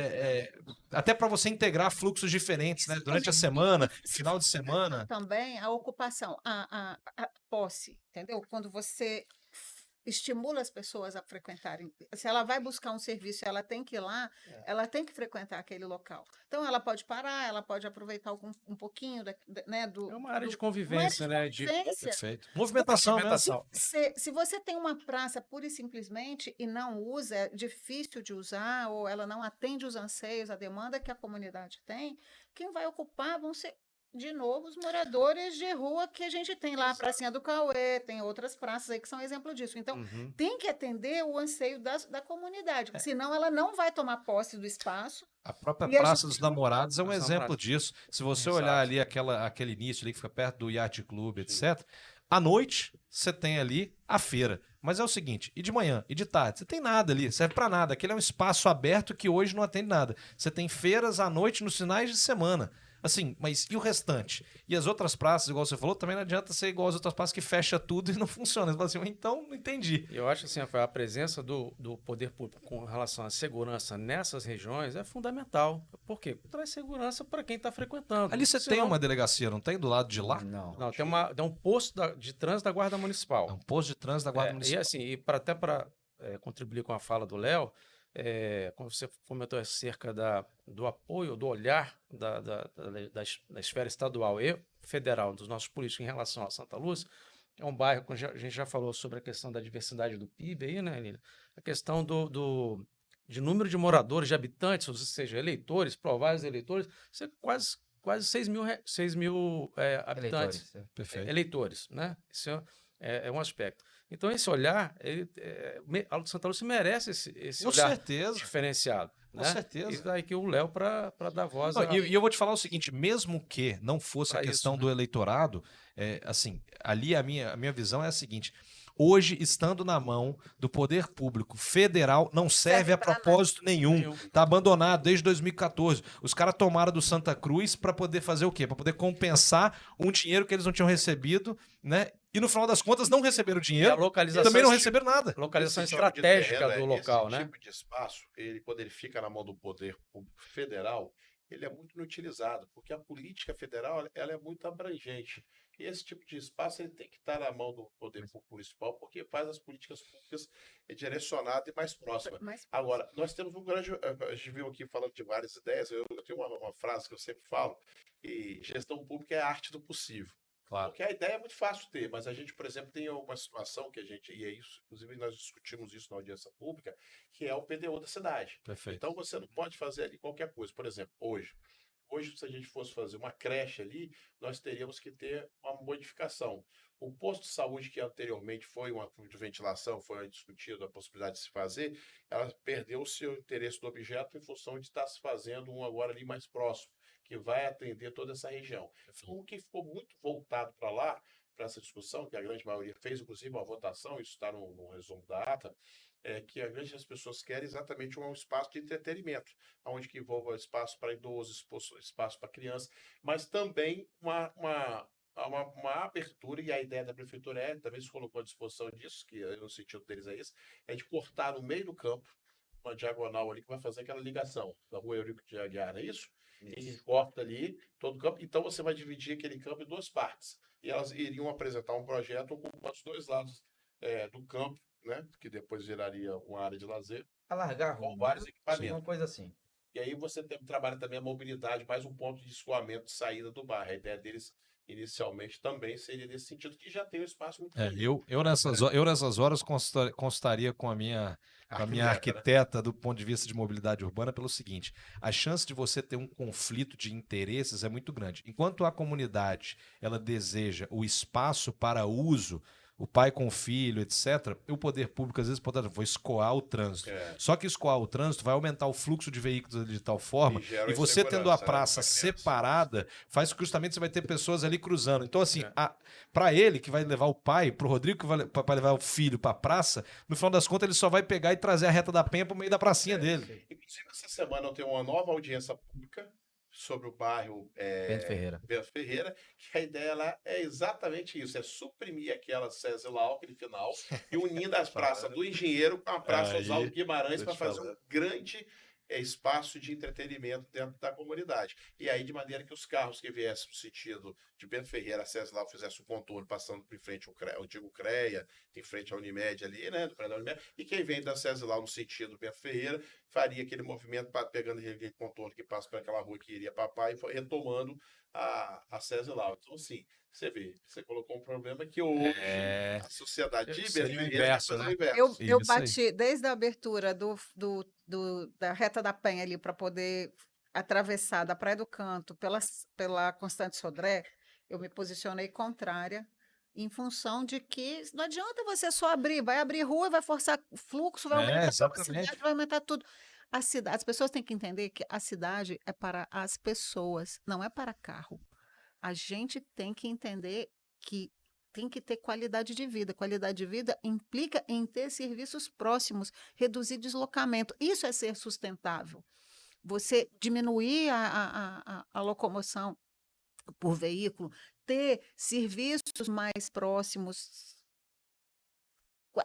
até para você integrar fluxos diferentes, né? Durante a semana, final de semana. Também a ocupação, a posse, entendeu? Quando você estimula as pessoas a frequentarem. Se ela vai buscar um serviço, ela tem que ir lá, ela tem que frequentar aquele local. Então, ela pode parar, ela pode aproveitar um pouquinho né, É uma área de uma área convivência, né? De convivência. Perfeito. Movimentação mesmo. movimentação. Se você tem uma praça pura e simplesmente e não usa, é difícil de usar, ou ela não atende os anseios, a demanda que a comunidade tem, quem vai ocupar vão ser, de novo, os moradores de rua que a gente tem lá, a Pracinha do Cauê, tem outras praças aí que são exemplo disso. Então, Uhum. tem que atender o anseio da comunidade, senão ela não vai tomar posse do espaço. A própria E a Praça gente dos Namorados é um Dos exemplo Namorados. disso. Se você Exato. olhar ali aquele início ali que fica perto do Yacht Club, etc., à noite você tem ali a feira. Mas é o seguinte, e de manhã, e de tarde, você tem nada ali, serve pra nada. Aquele é um espaço aberto que hoje não atende nada. Você tem feiras à noite nos finais de semana. Assim, mas e o restante? E as outras praças, igual você falou, também não adianta ser igual as outras praças que fecha tudo e não funciona. Você fala assim, então não entendi. Eu acho assim, Rafael, a presença do poder público com relação à segurança nessas regiões é fundamental. Por quê? Traz segurança para quem está frequentando. Ali você tem uma delegacia, não tem? Do lado de lá? Não. Tem um posto de trânsito da Guarda Municipal. É um posto de trânsito da Guarda E Municipal. assim, até para contribuir com a fala do Léo, como você comentou acerca do apoio, do olhar da esfera estadual e federal dos nossos políticos em relação a Santa Lúcia, é um bairro, a gente já falou sobre a questão da diversidade do PIB aí, né, Lívia? A questão de número de moradores, de habitantes, ou seja, eleitores, prováveis eleitores, isso é quase 6 mil habitantes, Eleitores. Perfeito. eleitores, né? Isso é um aspecto. Então, esse olhar, Alto Santa Lúcia merece esse Com olhar certeza. diferenciado. Com né? certeza. E daí que o Léo para dar voz Não, e eu vou te falar o seguinte, mesmo que não fosse a Pra questão isso, do eleitorado, assim, ali a minha visão é a seguinte, hoje, estando na mão do poder público federal, não serve a pra nada. propósito nenhum. Nenhum. Tá abandonado desde 2014. Os caras tomaram do Santa Cruz para poder fazer o quê? Para poder compensar um dinheiro que eles não tinham recebido, né? E no final das contas não receberam E a dinheiro e localização, também não receberam nada. localização Esse tipo de estratégica terreno, do local, esse né? tipo de espaço, quando ele fica na mão do poder público federal, ele é muito inutilizado, porque a política federal ela é muito abrangente. E esse tipo de espaço ele tem que estar na mão do poder público municipal, porque faz as políticas públicas direcionadas e mais próximas. Mas Agora, nós temos um grande. A gente viu aqui falando de várias ideias, eu tenho uma frase que eu sempre falo, que gestão pública é a arte do possível. Claro. Porque a ideia é muito fácil ter, mas a gente, por exemplo, tem uma situação que e é isso, inclusive nós discutimos isso na audiência pública, que é o PDU da cidade. Perfeito. Então você não pode fazer ali qualquer coisa. Por exemplo, hoje, se a gente fosse fazer uma creche ali, nós teríamos que ter uma modificação. O posto de saúde, que anteriormente foi uma de ventilação, foi discutido a possibilidade de se fazer, ela perdeu o seu interesse do objeto em função de estar se fazendo um agora ali mais próximo, que vai atender toda essa região. O que ficou muito voltado para lá, para essa discussão, que a grande maioria fez, inclusive uma votação, isso está no resumo da ata, é que a grande das pessoas querem exatamente um espaço de entretenimento, onde que envolva espaço para idosos, espaço para crianças, mas também uma abertura, e a ideia da prefeitura também se colocou à disposição disso, que no sentido deles é esse, é de cortar no meio do campo, uma diagonal ali que vai fazer aquela ligação da rua Eurico de Aguiar, não é isso? E corta ali todo o campo. Então você vai dividir aquele campo em duas partes. E elas iriam apresentar um projeto ocupando os dois lados do campo, né? Que depois viraria uma área de lazer, Alargar a com rua. vários equipamentos. Uma coisa assim. E aí você trabalha também a mobilidade, mais um ponto de escoamento de saída do bairro. A ideia deles, inicialmente, também seria nesse sentido, que já tem um espaço muito grande. Eu nessas horas constaria com a minha arquiteta do ponto de vista de mobilidade urbana pelo seguinte, a chance de você ter um conflito de interesses é muito grande. Enquanto a comunidade ela deseja o espaço para uso, o pai com o filho, etc., o poder público às vezes pode vou escoar o trânsito. Só que escoar o trânsito vai aumentar o fluxo de veículos de tal forma, e você tendo a praça separada, faz que justamente você vai ter pessoas ali cruzando. Então, assim, para ele que vai levar o pai, pro Rodrigo que vai levar o filho para a praça, no final das contas ele só vai pegar e trazer a reta da penha pro meio da pracinha dele. Inclusive, essa semana eu tenho uma nova audiência pública sobre o bairro Bento Ferreira, que a ideia lá é exatamente isso, é suprimir aquela Cesilau, aquele final, e unindo as praças do Engenheiro com a Praça Oswaldo Guimarães para fazer um grande espaço de entretenimento dentro da comunidade. E aí, de maneira que os carros que viessem no sentido de Bento Ferreira a Ceslau fizessem o contorno, passando por frente ao antigo CREA, em frente à Unimed ali, né, do prédio da Unimed, e quem vem da Ceslau no sentido Bento Ferreira faria aquele movimento pegando aquele contorno que passa por aquela rua que iria para Pai e retomando a Ceslau. Então, assim, você vê, você colocou um problema que hoje a sociedade de Bento Seria o Ferreira inverso, quer fazer né? o inverso. Eu Isso aí. bati desde a abertura da Reta da Penha ali para poder atravessar da Praia do Canto pela Constante Sodré, eu me posicionei contrária em função de que não adianta você só abrir, vai abrir rua, vai forçar o fluxo, vai aumentar a exatamente. velocidade, vai aumentar tudo. A cidade, as pessoas têm que entender que a cidade é para as pessoas, não é para carro. A gente tem que entender que tem que ter qualidade de vida. Qualidade de vida implica em ter serviços próximos, reduzir deslocamento. Isso é ser sustentável. Você diminuir a locomoção por veículo, ter serviços mais próximos.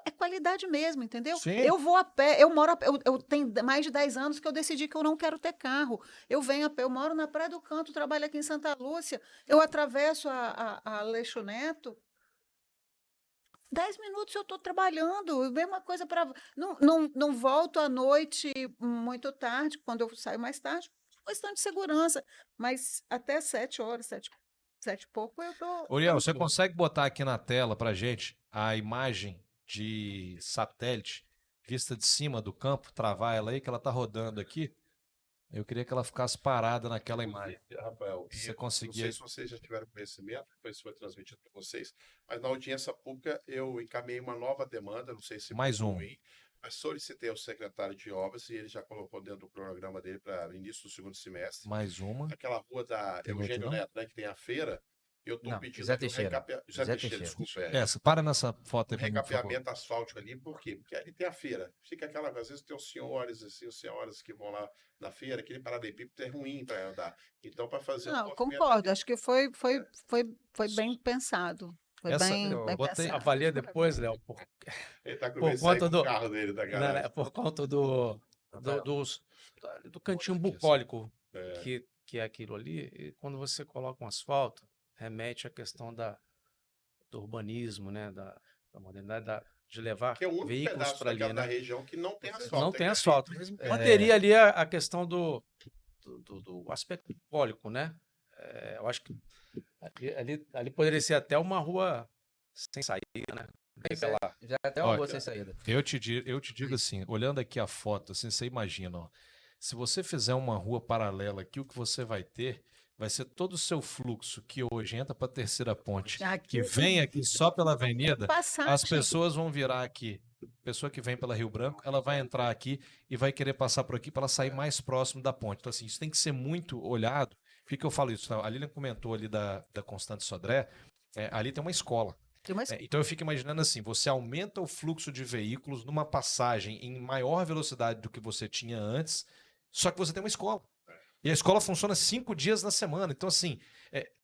É qualidade mesmo, entendeu? Sim. Eu vou a pé, eu moro a pé, eu tenho mais de 10 anos que eu decidi que eu não quero ter carro. Eu venho a pé, eu moro na Praia do Canto, trabalho aqui em Santa Lúcia, eu atravesso a Aleixo Neto, 10 minutos eu estou trabalhando, mesma coisa para. Não volto à noite muito tarde, quando eu saio mais tarde, questão de segurança, mas até 7 horas, 7 e pouco eu estou. Uriel, você consegue botar aqui na tela pra gente a imagem de satélite vista de cima do campo, travar ela aí, que ela tá rodando aqui? Eu queria que ela ficasse parada naquela imagem. Rafael, Se você não conseguir. sei se vocês já tiveram conhecimento, depois isso foi transmitido para vocês, mas na audiência pública eu encaminhei uma nova demanda, não sei se Mais foi um. ruim, mas solicitei ao secretário de obras e ele já colocou dentro do cronograma dele para início do segundo semestre. Mais uma. Aquela rua da Tem outro, Eugênio não? Neto, né, que tem a feira, eu estou Não, pedindo Zé ali o Teixeira. José Zé Teixeira, Teixeira. desculpa. Essa, para nessa foto O aí pra mim, por favor. recapeamento asfáltico ali, por quê? Porque ali tem a feira. Fica aquela, às vezes tem os senhores, assim, os senhoras que vão lá na feira, aquele paralelepípedo é ruim para andar. Então, para fazer um Não, movimento concordo, acho que foi bem pensado. Foi Essa- bem eu botei- pensado. Avalia depois, Léo, ele tá com por receio conta com o do- carro dele da né, garagem. por conta do cantinho Aqui, assim. bucólico É. que é aquilo ali. E quando você coloca um asfalto, remete à questão do urbanismo, né, da modernidade, de levar Que é o único veículos pedaço para ali, daquela da né? região que não tem asfalto. Não é tem granito. asfalto, mas manteria ali a questão do aspecto bucólico, né? Eu acho que ali poderia ser até uma rua sem saída, né? Bem pela- Já é até uma Olha, boa sem saída. Eu te digo assim, olhando aqui a foto, assim, você imagina, ó, se você fizer uma rua paralela aqui, o que você vai ter vai ser todo o seu fluxo que hoje entra para a terceira ponte, Aqui que vem aqui só pela avenida, passagem. as pessoas vão virar aqui. Pessoa que vem pela Rio Branco, ela vai entrar aqui e vai querer passar por aqui para ela sair mais próximo da ponte. Então, assim, isso tem que ser muito olhado. Por que eu falo isso? A Lilian comentou ali da Constante Sodré, ali tem uma escola. Tem uma Então eu fico imaginando assim, você aumenta o fluxo de veículos numa passagem em maior velocidade do que você tinha antes, só que você tem uma escola. E a escola funciona 5 dias na semana. Então, assim,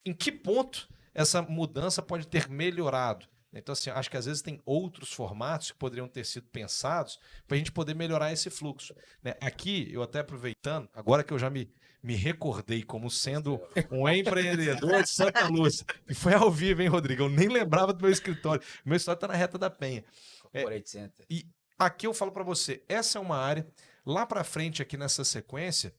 em que ponto essa mudança pode ter melhorado? Então, assim, acho que às vezes tem outros formatos que poderiam ter sido pensados para a gente poder melhorar esse fluxo, né? Aqui, eu até aproveitando, agora que eu já me recordei como sendo um empreendedor de Santa Lúcia, e foi ao vivo, hein, Rodrigo? Eu nem lembrava do meu escritório. Meu escritório está na Reta da Penha. Corporate Center. E aqui eu falo para você, essa é uma área, lá para frente aqui nessa sequência,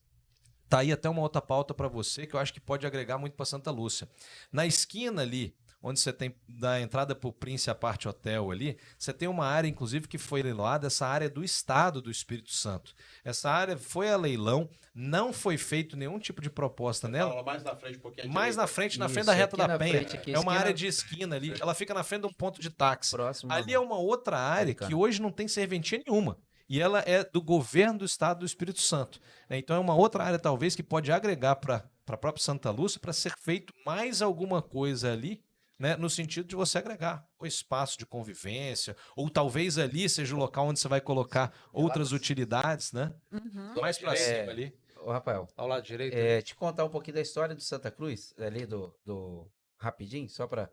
tá aí até uma outra pauta para você que eu acho que pode agregar muito para Santa Lúcia. Na esquina ali, onde você tem da entrada para o Prince Aparte Hotel ali, você tem uma área, inclusive, que foi leiloada, essa área do Estado do Espírito Santo. Essa área foi a leilão, não foi feito nenhum tipo de proposta nela. Fala mais na frente um pouquinho. à Mais na direita. frente, na Isso, frente da Reta aqui da na Penha. frente, aqui, É uma esquina- área de esquina ali. Ela fica na frente de um ponto de táxi. Próximo. Ali é uma outra área que hoje não tem serventia nenhuma. E ela é do governo do Estado do Espírito Santo, né? Então é uma outra área, talvez, que pode agregar para a própria Santa Lúcia para ser feito mais alguma coisa ali, né? No sentido de você agregar o espaço de convivência, ou talvez ali seja o local onde você vai colocar outras utilidades, né? Uhum. Mais para cima ali. Ô, Rafael, Ao lado direito. te contar um pouquinho da história do Santa Cruz, ali do rapidinho, só para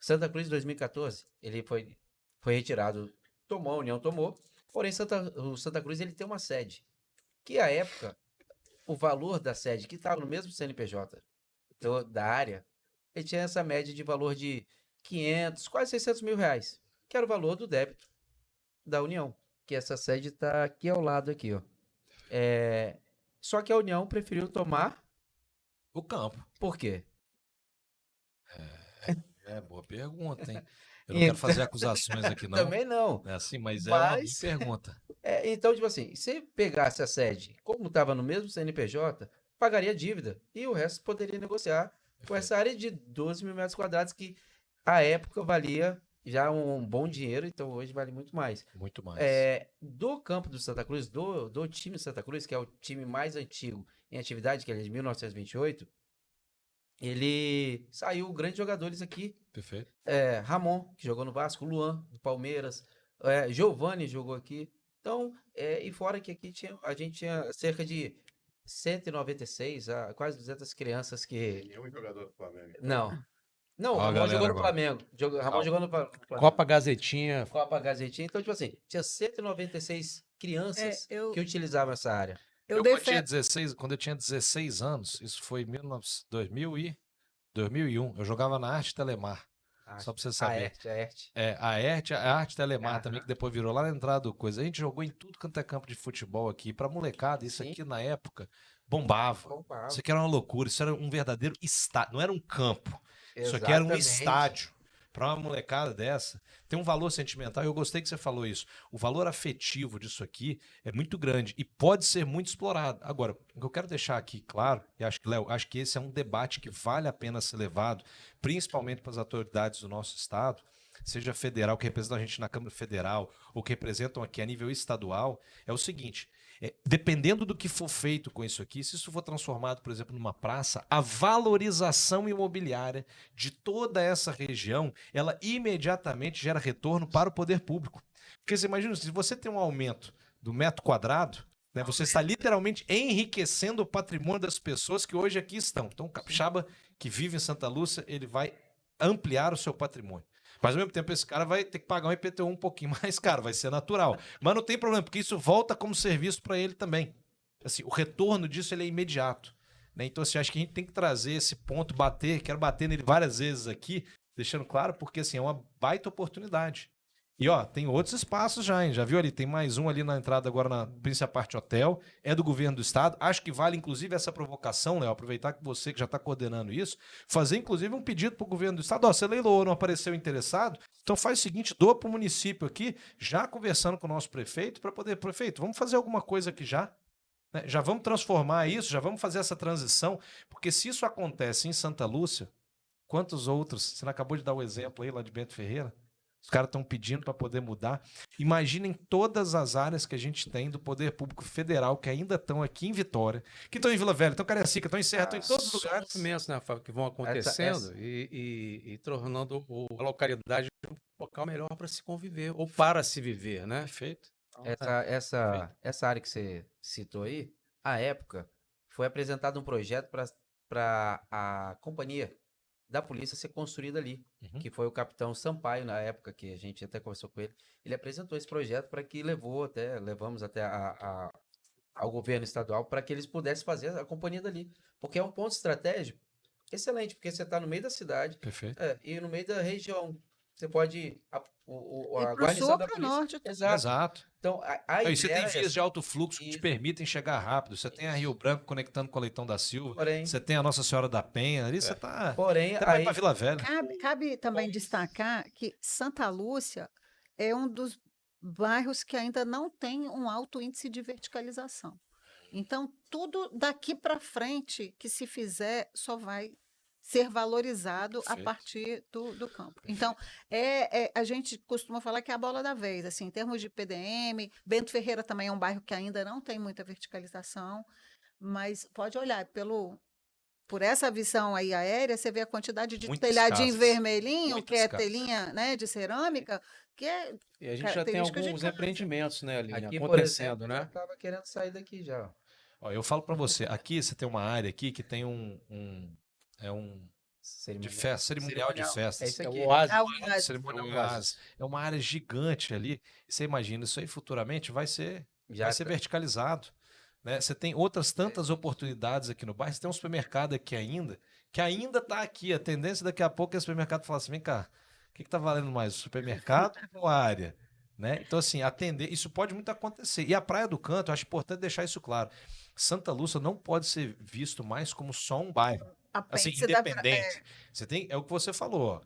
Santa Cruz 2014, ele foi retirado, tomou, a União tomou, porém o Santa Cruz ele tem uma sede, Que à época, o valor da sede, que estava no mesmo CNPJ da área, ele tinha essa média de valor de 500, quase 600 mil reais, que era o valor do débito da União, que essa sede está aqui ao lado, aqui, ó. Só que a União preferiu tomar, O campo. por quê? Boa pergunta, hein? Eu não quero Então, fazer acusações aqui, não. também não. É assim, mas é uma boa Mas, pergunta. então, tipo assim, se pegasse a sede, como estava no mesmo CNPJ, pagaria dívida e o resto poderia negociar com essa área de 12 mil metros quadrados, que à época valia já um bom dinheiro, então hoje vale muito mais. Muito mais. Do campo do Santa Cruz, do time do Santa Cruz, que é o time mais antigo em atividade, que é de 1928, ele saiu grandes jogadores aqui. Perfeito. Ramon, que jogou no Vasco, Luan, do Palmeiras, Giovani jogou aqui. Então, e fora que aqui a gente tinha cerca de 196, quase 200 crianças que... Nenhum jogador do Flamengo. Não. Não, Ó, a Ramon galera jogou no agora. Flamengo. Ramon jogou no Flamengo. Copa Gazetinha. Copa Gazetinha. Então, tipo assim, tinha 196 crianças eu- que utilizavam essa área. Eu Quando eu tinha 16 anos, isso foi em 2001, eu jogava na Arte Telemar. Só pra você saber. A Erte. A Arte Telemar Aham. também, que depois virou lá na entrada do coisa. A gente jogou em tudo quanto é campo de futebol aqui. Pra molecada, isso Sim. aqui na época bombava. Bombava. Isso aqui era uma loucura. Isso era um verdadeiro estádio. Não era um campo. Isso aqui era um Exatamente. estádio. Pra uma molecada dessa, tem um valor sentimental. Eu gostei que você falou isso. O valor afetivo disso aqui é muito grande e pode ser muito explorado. Agora, o que eu quero deixar aqui claro, e acho que, Léo, acho que esse é um debate que vale a pena ser levado, principalmente para as autoridades do nosso estado, seja federal, que representam a gente na Câmara Federal, ou que representam aqui a nível estadual, é o seguinte: dependendo do que for feito com isso aqui, se isso for transformado, por exemplo, numa praça, a valorização imobiliária de toda essa região, ela imediatamente gera retorno para o poder público. Porque você imagina, se você tem um aumento do metro quadrado, né, você está literalmente enriquecendo o patrimônio das pessoas que hoje aqui estão. Então, o capixaba que vive em Santa Lúcia, ele vai ampliar o seu patrimônio. Mas, ao mesmo tempo, esse cara vai ter que pagar um IPTU um pouquinho mais caro, vai ser natural. Mas não tem problema, porque isso volta como serviço para ele também. Assim, o retorno disso ele é imediato. Né? Então, assim, acho que a gente tem que trazer esse ponto, quero bater nele várias vezes aqui, deixando claro, porque assim, é uma baita oportunidade. E ó, tem outros espaços já, hein? Já viu ali? Tem mais um ali na entrada agora na Príncipe Parte Hotel. É do governo do estado. Acho que vale, inclusive, essa provocação, Léo. Aproveitar que você que já está coordenando isso, fazer, inclusive, um pedido para o governo do estado. Ó, você leiloou, não apareceu interessado? Então faz o seguinte, doa para o município aqui, já conversando com o nosso prefeito, para poder, prefeito, vamos fazer alguma coisa aqui já. Né? Já vamos transformar isso, já vamos fazer essa transição, porque se isso acontece em Santa Lúcia, quantos outros? Você não acabou de dar o exemplo aí lá de Bento Ferreira? Os caras estão pedindo para poder mudar. Imaginem todas as áreas que a gente tem do Poder Público Federal que ainda estão aqui em Vitória, que estão em Vila Velha, estão em Cariacica, estão em Serra, estão em todos os lugares. Movimentos, né, Fábio, que vão acontecendo e tornando a localidade um local melhor para se conviver, ou para se viver, né? Perfeito. Essa área que você citou aí, à época, foi apresentado um projeto para a companhia da polícia ser construída ali, que foi o capitão Sampaio, na época, que a gente até conversou com ele. Ele apresentou esse projeto para que levamos até ao governo estadual para que eles pudessem fazer a companhia dali. Porque é um ponto estratégico excelente, porque você está no meio da cidade Perfeito. e no meio da região. Você pode... A pro guarnição sul, da pro polícia. norte. Exato. Então, a E você tem ideia é vias de alto fluxo que te Isso. permitem chegar rápido. Você tem a Rio Branco conectando com a Leitão da Silva. Porém, Você tem a Nossa Senhora da Penha. Ali você tá. porém Até vai aí, pra Vila Velha. Cabe também destacar que Santa Lúcia é um dos bairros que ainda não tem um alto índice de verticalização. Então, tudo daqui para frente que se fizer só vai ser valorizado a Perfeito. partir do campo. Então, a gente costuma falar que é a bola da vez, assim, em termos de PDM. Bento Ferreira também é um bairro que ainda não tem muita verticalização, mas pode olhar por essa visão aí aérea, você vê a quantidade de Muitas telhadinho casas. vermelhinho, Muitas que é casas. telinha, né, de cerâmica, que é E a gente já tem característica de alguns casa. empreendimentos, né, Aline, aqui, por acontecendo, exemplo, já né? estava querendo sair daqui já. Ó, eu falo pra você, aqui você tem uma área aqui que tem um de festa, cerimonial de festas. É isso É aqui. o oásis. Ah, o- Cerimonial É um oásis. É uma área gigante ali. E você imagina, isso aí futuramente vai ser Já verticalizado. né? Você tem outras tantas oportunidades aqui no bairro. Você tem um supermercado aqui ainda, que ainda está aqui. A tendência daqui a pouco é o supermercado falar assim, vem cá, o que está valendo mais, o supermercado ou a área? Né? Então, assim, atender, isso pode muito acontecer. E a Praia do Canto, eu acho importante deixar isso claro. Santa Lúcia não pode ser visto mais como só um bairro, assim, Apêndice independente. Você tem, é o que você falou, ó.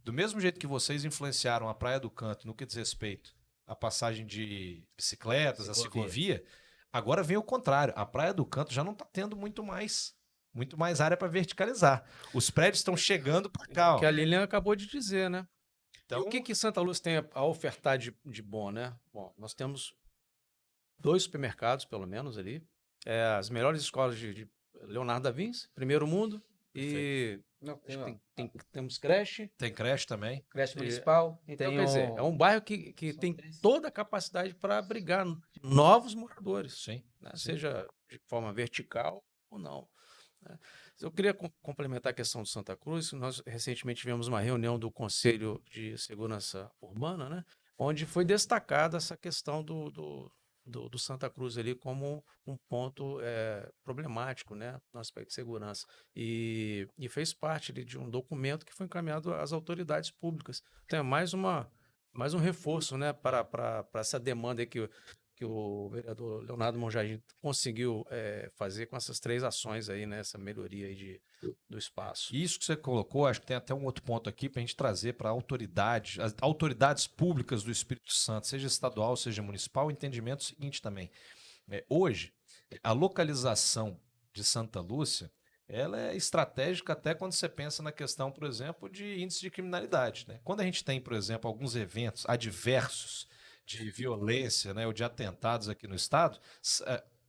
Do mesmo jeito que vocês influenciaram a Praia do Canto no que diz respeito à passagem de bicicletas, a ciclovia, agora vem o contrário. A Praia do Canto já não está tendo muito mais área para verticalizar. Os prédios estão chegando para cá, ó. Que a Lilian acabou de dizer, né? Então, E o que Santa Lúcia tem a ofertar de bom, né? Bom, nós temos 2 supermercados, pelo menos, ali. As melhores escolas de Leonardo da Vinci, Primeiro Mundo. E Não, acho que temos creche. tem creche também. creche municipal. Então, tem quer dizer, é um bairro que São tem 3. toda a capacidade para abrigar novos moradores, Sim. né? Seja de forma vertical ou não, né? Eu queria complementar a questão de Santa Cruz. Nós recentemente tivemos uma reunião do Conselho de Segurança Urbana, né, onde foi destacada essa questão do Santa Cruz ali como um ponto problemático, né, no aspecto de segurança. E fez parte ali de um documento que foi encaminhado às autoridades públicas. Então é mais um reforço, né, para essa demanda aí que o vereador Leonardo Monjardim conseguiu fazer com essas 3 ações aí, né, essa melhoria aí do espaço. Isso que você colocou, acho que tem até um outro ponto aqui para a gente trazer para as autoridades públicas do Espírito Santo, seja estadual, seja municipal, o entendimento seguinte também. Hoje, a localização de Santa Lúcia, ela é estratégica até quando você pensa na questão, por exemplo, de índice de criminalidade, né? Quando a gente tem, por exemplo, alguns eventos adversos de violência, né, ou de atentados aqui no estado,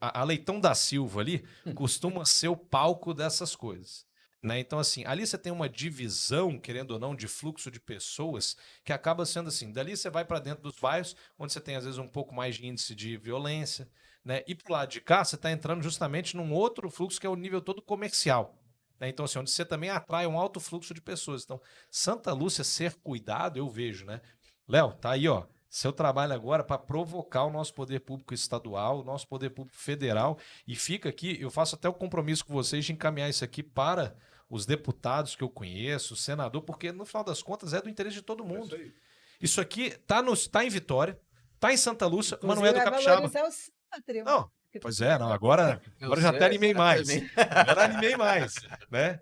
a Leitão da Silva ali costuma ser o palco dessas coisas. Né? Então, assim, ali você tem uma divisão, querendo ou não, de fluxo de pessoas que acaba sendo assim. Dali você vai para dentro dos bairros, onde você tem, às vezes, um pouco mais de índice de violência. Né? E pro lado de cá, você está entrando justamente num outro fluxo que é o nível todo comercial. Né? Então, assim, onde você também atrai um alto fluxo de pessoas. Então, Santa Lúcia ser cuidado, eu vejo, né? Léo, tá aí, ó. Seu trabalho agora para provocar o nosso poder público estadual, o nosso poder público federal. E fica aqui, eu faço até o compromisso com vocês de encaminhar isso aqui para os deputados que eu conheço, o senador, porque no final das contas é do interesse de todo mundo. Isso aqui tá em Vitória, tá em Santa Lúcia, mas não é do Capixaba. Não, pois é, não, agora já até animei mais. Agora animei mais, né?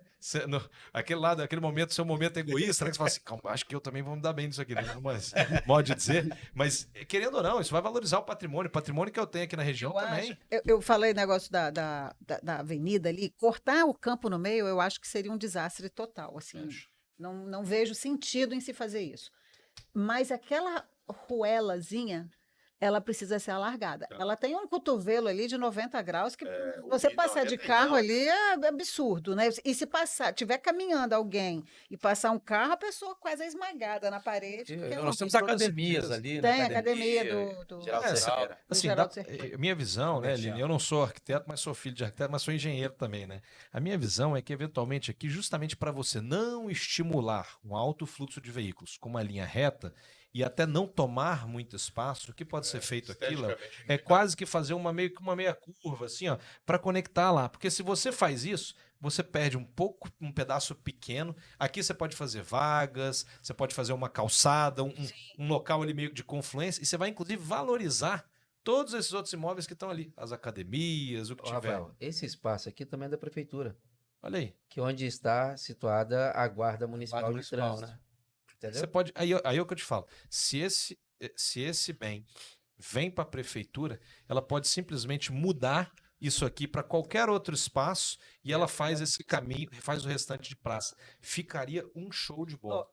Aquele momento, seu momento egoísta, né? Que você fala assim, calma, acho que eu também vou me dar bem nisso aqui, né? Mas, modo de dizer. Mas, querendo ou não, isso vai valorizar o patrimônio que eu tenho aqui na região também. Eu falei negócio da avenida ali, cortar o campo no meio, eu acho que seria um desastre total, assim. Não vejo sentido em se fazer isso. Mas aquela ruelazinha, ela precisa ser alargada. Ela tem um cotovelo ali de 90 graus que você passar de carro ali é absurdo, né? E se tiver caminhando alguém e passar um carro, a pessoa quase é esmagada na parede. Nós temos academias ali, né? Tem academia do assim, minha visão, né, Lini? Eu não sou arquiteto, mas sou filho de arquiteto, mas sou engenheiro também, né? A minha visão é que, eventualmente, aqui, justamente para você não estimular um alto fluxo de veículos com uma linha reta, e até não tomar muito espaço, o que pode ser feito aqui, Léo, é quase que fazer meio que uma meia curva, assim, ó, para conectar lá. Porque se você faz isso, você perde um pedaço pequeno. Aqui você pode fazer vagas, você pode fazer uma calçada, um local ali meio de confluência, e você vai, inclusive, valorizar todos esses outros imóveis que estão ali, as academias, o que tiver. Rafael, esse espaço aqui também é da prefeitura. Olha aí. Que é onde está situada a Guarda Municipal de Trânsito. Né? Entendeu? Você pode, aí é o que eu te falo. Se esse bem vem para a prefeitura, ela pode simplesmente mudar isso aqui para qualquer outro espaço e ela faz esse caminho, faz o restante de praça. Ficaria um show de bola.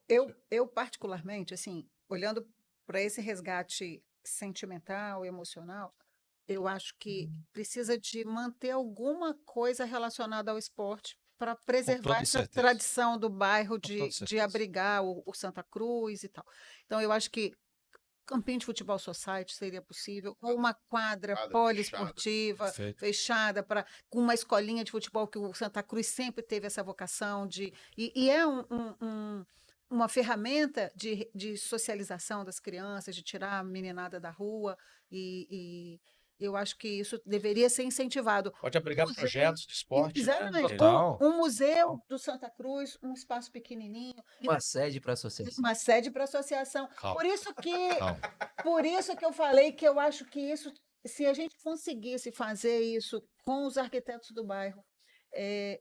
Eu particularmente, assim, olhando para esse resgate sentimental, emocional, eu acho que precisa de manter alguma coisa relacionada ao esporte para preservar essa tradição do bairro de abrigar o Santa Cruz e tal. Então, eu acho que campinho de futebol society seria possível, ou uma quadra poliesportiva fechada com uma escolinha de futebol, que o Santa Cruz sempre teve essa vocação e é uma ferramenta de socialização das crianças, de tirar a meninada da rua e Eu acho que isso deveria ser incentivado. Pode abrigar Museu- projetos de esporte, né? Exatamente. Total. Um museu do Santa Cruz, um espaço pequenininho, Uma sede para associação. uma sede para associação. Calma. Por Calma. isso que eu falei que eu acho que isso, se a gente conseguisse fazer isso com os arquitetos do bairro,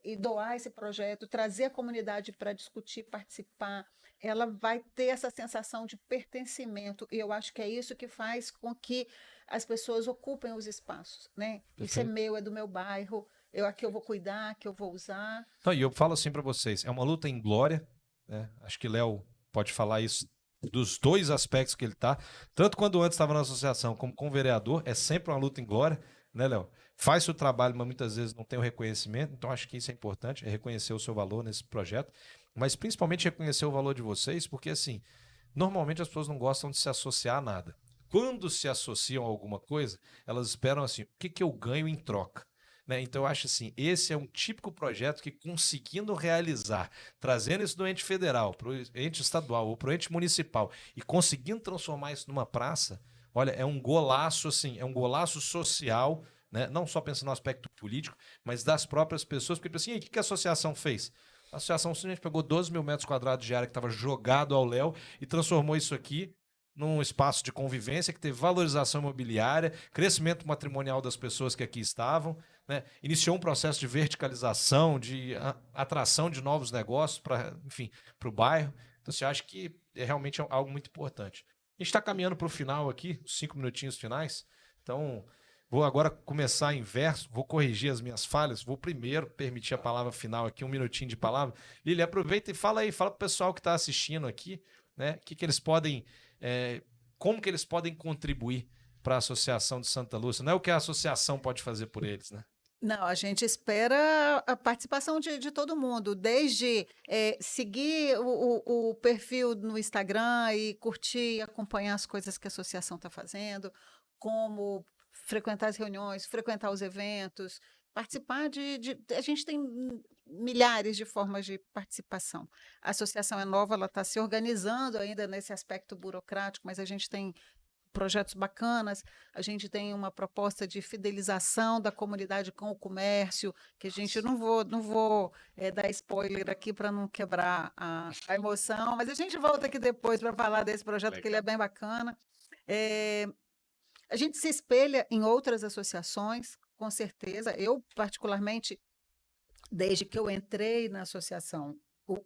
e doar esse projeto, trazer a comunidade para discutir, participar, ela vai ter essa sensação de pertencimento. E eu acho que é isso que faz com que as pessoas ocupem os espaços, né? Isso é Perfeito. meu, é do meu bairro, aqui eu vou cuidar, aqui eu vou usar. Então, e eu falo assim para vocês, é uma luta em glória, né? Acho que Léo pode falar isso dos dois aspectos que ele tá, tanto quando antes estava na associação como com o vereador, é sempre uma luta em glória, né, Léo? Faz o trabalho, mas muitas vezes não tem o reconhecimento, então acho que isso é importante, é reconhecer o seu valor nesse projeto, mas principalmente reconhecer o valor de vocês, porque assim, normalmente as pessoas não gostam de se associar a nada. Quando se associam a alguma coisa, elas esperam assim, o que eu ganho em troca? Né? Então, eu acho assim, esse é um típico projeto que, conseguindo realizar, trazendo isso do ente federal para o ente estadual ou para o ente municipal e conseguindo transformar isso numa praça, olha, é um golaço, assim, é um golaço social, né? Não só pensando no aspecto político, mas das próprias pessoas, porque assim, o que a associação fez? A associação simplesmente pegou 12 mil metros quadrados de área que estava jogado ao léu e transformou isso aqui num espaço de convivência que teve valorização imobiliária, crescimento matrimonial das pessoas que aqui estavam, né? Iniciou um processo de verticalização, de atração de novos negócios para, enfim, para o bairro. Então, você acha que é realmente algo muito importante. A gente está caminhando para o final aqui, os 5 minutinhos finais. Então, vou agora começar em verso, vou corrigir as minhas falhas, vou primeiro permitir a palavra final aqui, um minutinho de palavra. Lili, aproveita e fala aí, fala para o pessoal que está assistindo aqui, né, que eles podem, como que eles podem contribuir para a Associação de Santa Lúcia. Não é o que a associação pode fazer por eles, né? Não, a gente espera a participação de todo mundo, desde seguir o perfil no Instagram e curtir, acompanhar as coisas que a associação está fazendo, como frequentar as reuniões, frequentar os eventos, participar a gente tem milhares de formas de participação. A associação é nova, ela está se organizando ainda nesse aspecto burocrático, mas a gente tem projetos bacanas, a gente tem uma proposta de fidelização da comunidade com o comércio, que a gente não vou dar spoiler aqui para não quebrar a emoção, mas a gente volta aqui depois para falar desse projeto, que ele é bem bacana. A gente se espelha em outras associações, com certeza. Eu, particularmente, desde que eu entrei na associação,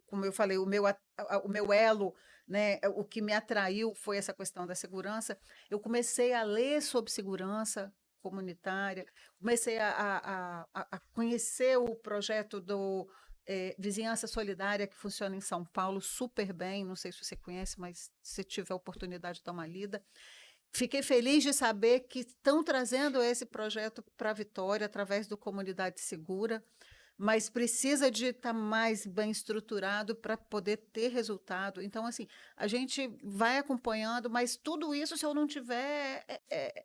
como eu falei, o meu elo, né, o que me atraiu foi essa questão da segurança. Eu comecei a ler sobre segurança comunitária, comecei a conhecer o projeto do Vizinhança Solidária, que funciona em São Paulo super bem. Não sei se você conhece, mas se tiver a oportunidade de dar uma lida. Fiquei feliz de saber que estão trazendo esse projeto para a Vitória através do Comunidade Segura, mas precisa de estar mais bem estruturado para poder ter resultado. Então, assim, a gente vai acompanhando, mas tudo isso, se eu não tiver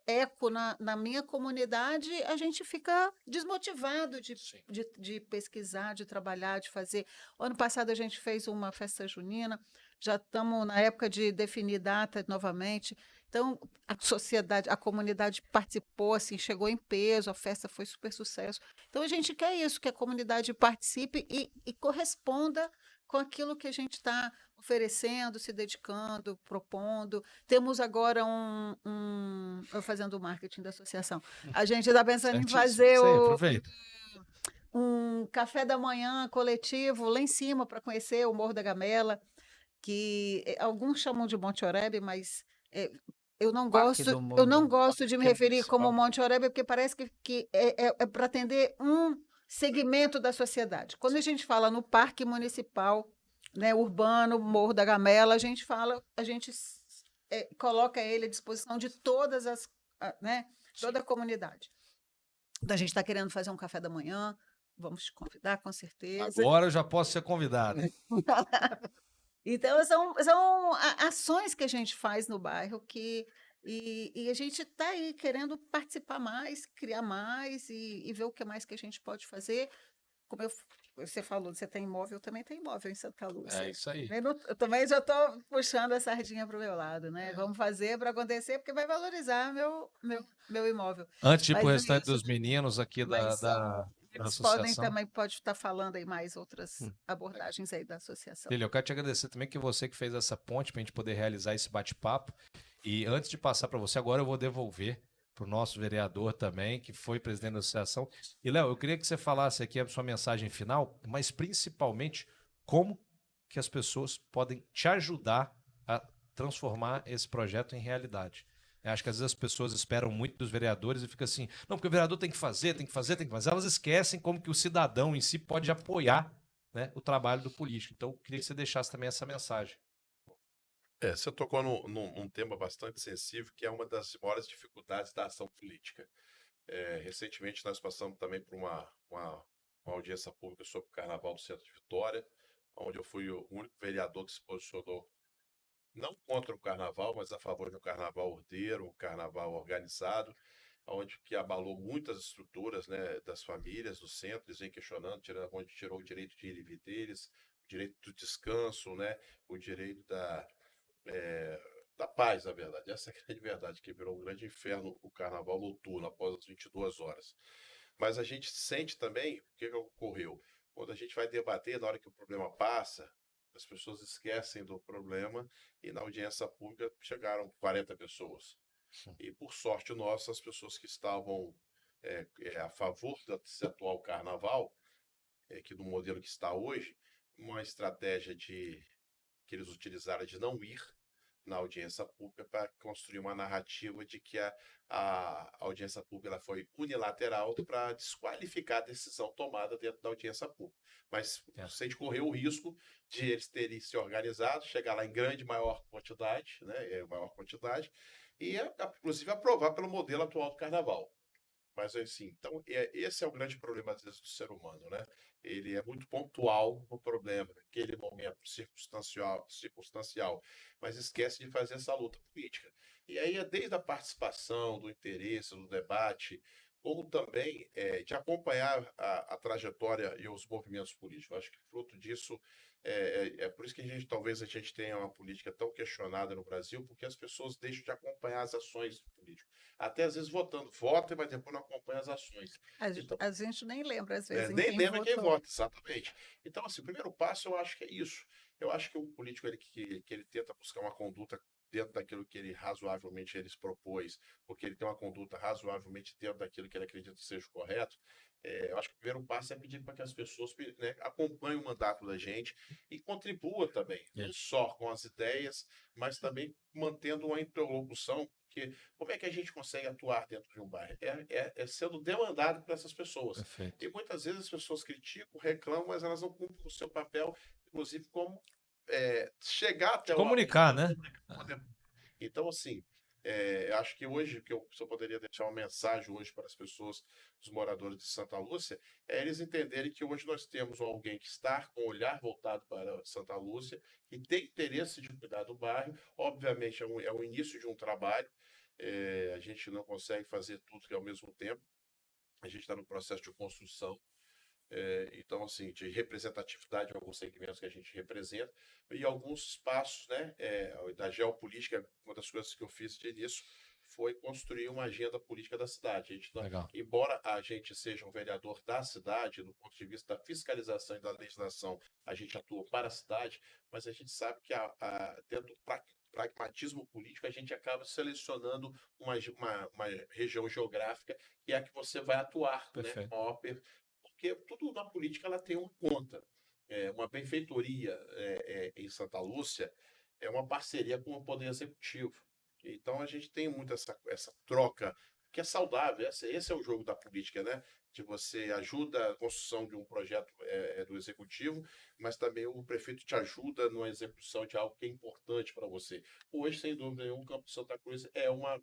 eco na minha comunidade, a gente fica desmotivado de pesquisar, de trabalhar, de fazer. O ano passado a gente fez uma festa junina, já estamos na época de definir data novamente. Então, a sociedade, a comunidade participou, assim, chegou em peso, a festa foi super sucesso. Então, a gente quer isso, que a comunidade participe e corresponda com aquilo que a gente está oferecendo, se dedicando, propondo. Temos agora eu fazendo o marketing da associação. A gente está pensando em fazer Isso aí, aproveita. um café da manhã coletivo lá em cima para conhecer o Morro da Gamela, que alguns chamam de Monte Oreb, mas eu não Parque gosto, do Morro eu não do- gosto de me Parque referir como Municipal. Monte Oreb, porque parece que é para atender um segmento da sociedade. Quando a gente fala no Parque Municipal, né, urbano, Morro da Gamela, a gente coloca ele à disposição de todas né, toda a comunidade. Então, a gente está querendo fazer um café da manhã, vamos te convidar, com certeza. Agora eu já posso ser convidado. Então, são ações que a gente faz no bairro e a gente está aí querendo participar mais, criar mais e ver o que mais que a gente pode fazer. Como eu você falou, você tem imóvel, eu também tenho imóvel em Santa Lúcia. É isso aí. Eu também já estou puxando a sardinha para o meu lado, né? Vamos fazer para acontecer, porque vai valorizar meu imóvel. Antes de ir pro Mas é restante isso. dos meninos aqui Mas da eles associação. pode estar falando aí mais outras abordagens aí da associação. Lília, eu quero te agradecer também que você que fez essa ponte para a gente poder realizar esse bate-papo. E antes de passar para você, agora eu vou devolver para o nosso vereador também, que foi presidente da associação. E, Léo, eu queria que você falasse aqui a sua mensagem final, mas principalmente como que as pessoas podem te ajudar a transformar esse projeto em realidade. Eu acho que às vezes as pessoas esperam muito dos vereadores e fica assim, não, porque o vereador tem que fazer, tem que fazer, tem que fazer. Elas esquecem como que o cidadão em si pode apoiar, né, o trabalho do político. Então, eu queria que você deixasse também essa mensagem. Você tocou num tema bastante sensível, que é uma das maiores dificuldades da ação política. Recentemente, nós passamos também por uma audiência pública sobre o Carnaval do Centro de Vitória, onde eu fui o único vereador que se posicionou não contra o Carnaval, mas a favor de um Carnaval ordeiro, um Carnaval organizado, onde que abalou muitas estruturas, né, das famílias, do centro. Eles vêm questionando, onde tirou o direito de ir e vir deles, o direito do descanso, né, o direito da paz, na verdade. Essa é a grande verdade, que virou um grande inferno o Carnaval noturno, após as 22 horas. Mas a gente sente também o que ocorreu. Quando a gente vai debater, na hora que o problema passa, as pessoas esquecem do problema e na audiência pública chegaram 40 pessoas. E, por sorte nossa, as pessoas que estavam a favor desse atual carnaval, que do modelo que está hoje, uma estratégia que eles utilizaram de não ir na audiência pública para construir uma narrativa de que a audiência pública ela foi unilateral para desqualificar a decisão tomada dentro da audiência pública. Mas a gente correu o risco de eles terem se organizado, chegar lá em maior quantidade, né, maior quantidade, e inclusive aprovar pelo modelo atual do Carnaval. Mas assim, então esse é o grande problema às vezes do ser humano, né? Ele é muito pontual no problema, naquele momento circunstancial, mas esquece de fazer essa luta política. E aí é desde a participação, do interesse, do debate, como também de acompanhar a trajetória e os movimentos políticos. Eu acho que fruto disso é por isso que talvez a gente tenha uma política tão questionada no Brasil, porque as pessoas deixam de acompanhar as ações do político. Até às vezes vota, mas depois não acompanha as ações. Então, A gente nem lembra, às vezes, em nem quem lembra quem votou. vota, exatamente. Então, assim, o primeiro passo eu acho que é isso. Eu acho que o político que ele tenta buscar uma conduta dentro daquilo que ele razoavelmente ele se propôs, porque ele tem uma conduta razoavelmente dentro daquilo que ele acredita seja correto. Eu acho que o primeiro passo é pedir para que as pessoas, né, acompanhem o mandato da gente e contribuam também, não só com as ideias, mas também mantendo uma interlocução, porque como é que a gente consegue atuar dentro de um bairro? É sendo demandado por essas pessoas. Perfeito. E muitas vezes as pessoas criticam, reclamam, mas elas não cumprem o seu papel, inclusive como chegar até o Comunicar, né? Então, assim, eu acho que hoje, se eu poderia deixar uma mensagem hoje para as pessoas, os moradores de Santa Lúcia, é eles entenderem que hoje nós temos alguém que está com o olhar voltado para Santa Lúcia, que tem interesse de cuidar do bairro. Obviamente, é o início de um trabalho, a gente não consegue fazer tudo ao mesmo tempo, a gente está no processo de construção. Então, assim, de representatividade em alguns segmentos que a gente representa, e alguns espaços, né, da geopolítica. Uma das coisas que eu fiz de início foi construir uma agenda política da cidade. A gente Legal. embora a gente seja um vereador da cidade, do ponto de vista da fiscalização e da legislação, a gente atua para a cidade, mas a gente sabe que dentro do pragmatismo político, a gente acaba selecionando uma região geográfica que é a que você vai atuar, né, porque tudo na política ela tem uma conta. Uma benfeitoria em Santa Lúcia é uma parceria com o Poder Executivo. Então a gente tem muito essa troca que é saudável. Esse é o jogo da política, né? De você ajuda a construção de um projeto do Executivo, mas também o prefeito te ajuda na execução de algo que é importante para você. Hoje, sem dúvida nenhuma, o Campo Santa Cruz é uma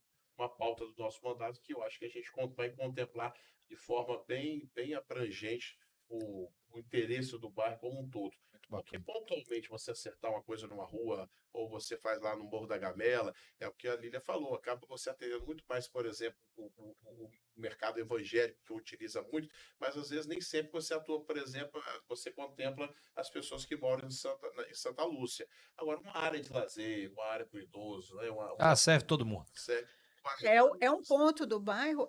pauta do nosso mandato que eu acho que a gente vai contemplar de forma bem, bem abrangente o interesse do bairro como um todo. Porque pontualmente você acertar uma coisa numa rua, ou você faz lá no Morro da Gamela, é o que a Lília falou, acaba você atendendo muito mais, por exemplo, o mercado evangélico, que utiliza muito, mas às vezes nem sempre você atua, por exemplo, você contempla as pessoas que moram em Santa Lúcia. Agora, uma área de lazer, uma área para o idoso, né? Serve todo mundo. É um ponto do bairro,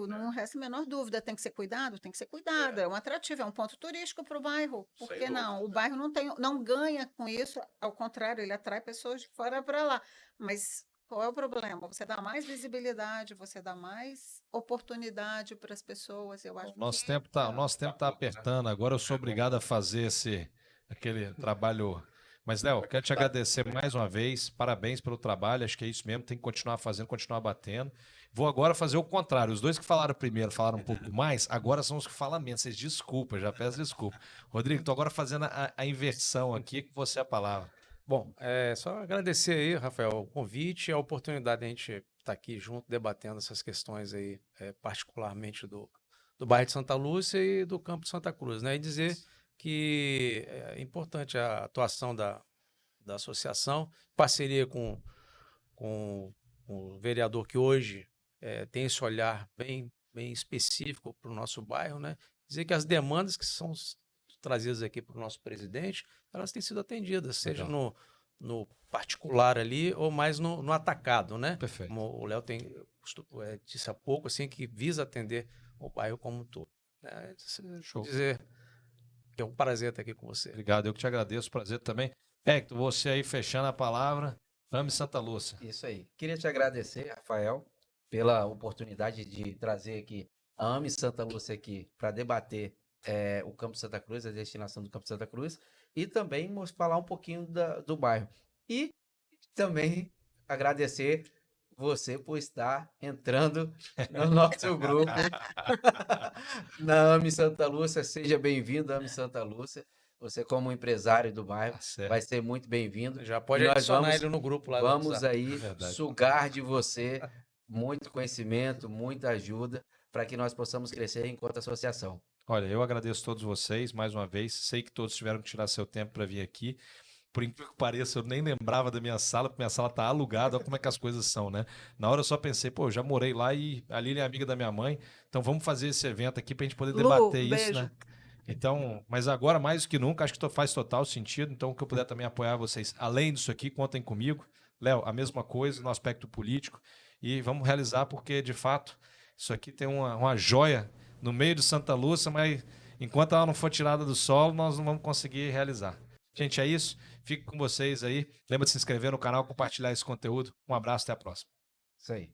não resta a menor dúvida. Tem que ser cuidado, tem que ser cuidado. É um atrativo, é um ponto turístico para o bairro. Por Sem que não? O dúvida. bairro não ganha com isso, ao contrário, ele atrai pessoas de fora para lá. Mas qual é o problema? Você dá mais visibilidade, você dá mais oportunidade para as pessoas. Eu acho O nosso que tempo tá apertando. Agora eu sou obrigado a fazer aquele trabalho. Mas, Léo, quero te agradecer mais uma vez. Parabéns pelo trabalho. Acho que é isso mesmo. Tem que continuar fazendo, continuar batendo. Vou agora fazer o contrário. Os dois que falaram primeiro falaram um pouco mais, agora são os que falam menos. Vocês desculpa, já peço desculpa. Rodrigo, estou agora fazendo a inversão aqui, com você a palavra. Bom, só agradecer aí, Rafael, o convite e a oportunidade de a gente estar aqui junto debatendo essas questões aí, particularmente do bairro de Santa Lúcia e do campo de Santa Cruz, né? E dizer que é importante a atuação da associação, parceria com o vereador que hoje tem esse olhar bem específico para o nosso bairro, né? Dizer que as demandas que são trazidas aqui para o nosso presidente, elas têm sido atendidas, seja no particular ali ou mais no atacado, né? Perfeito. Como o Léo disse há pouco, assim, que visa atender o bairro como um todo. Show. Dizer que é um prazer estar aqui com você. Obrigado, eu que te agradeço, prazer também. Hector, você aí fechando a palavra, ame Santa Lúcia. Isso aí. Queria te agradecer, Rafael, pela oportunidade de trazer aqui a AME Santa Lúcia aqui para debater o Campo Santa Cruz, a destinação do Campo Santa Cruz, e também falar um pouquinho do bairro. E também agradecer você por estar entrando no nosso grupo na AME Santa Lúcia. Seja bem-vindo, AME Santa Lúcia. Você, como empresário do bairro, vai ser muito bem-vindo. Já pode adicionar ele no grupo lá. Vamos aí sugar de você muito conhecimento, muita ajuda, para que nós possamos crescer enquanto associação. Olha, eu agradeço a todos vocês mais uma vez. Sei que todos tiveram que tirar seu tempo para vir aqui. Por incrível que pareça, eu nem lembrava da minha sala, porque minha sala tá alugada, olha como é que as coisas são, né? Na hora eu só pensei, pô, eu já morei lá e a Lília é amiga da minha mãe, então vamos fazer esse evento aqui pra gente poder debater isso, beijo. né? Então, mas agora mais do que nunca, acho que faz total sentido, então o que eu puder também apoiar vocês, além disso aqui, contem comigo. Léo, a mesma coisa no aspecto político, e vamos realizar porque, de fato, isso aqui tem uma joia no meio de Santa Lúcia, mas enquanto ela não for tirada do solo, nós não vamos conseguir realizar. Gente, é isso. Fico com vocês aí. Lembra de se inscrever no canal, compartilhar esse conteúdo. Um abraço, até a próxima. Isso aí.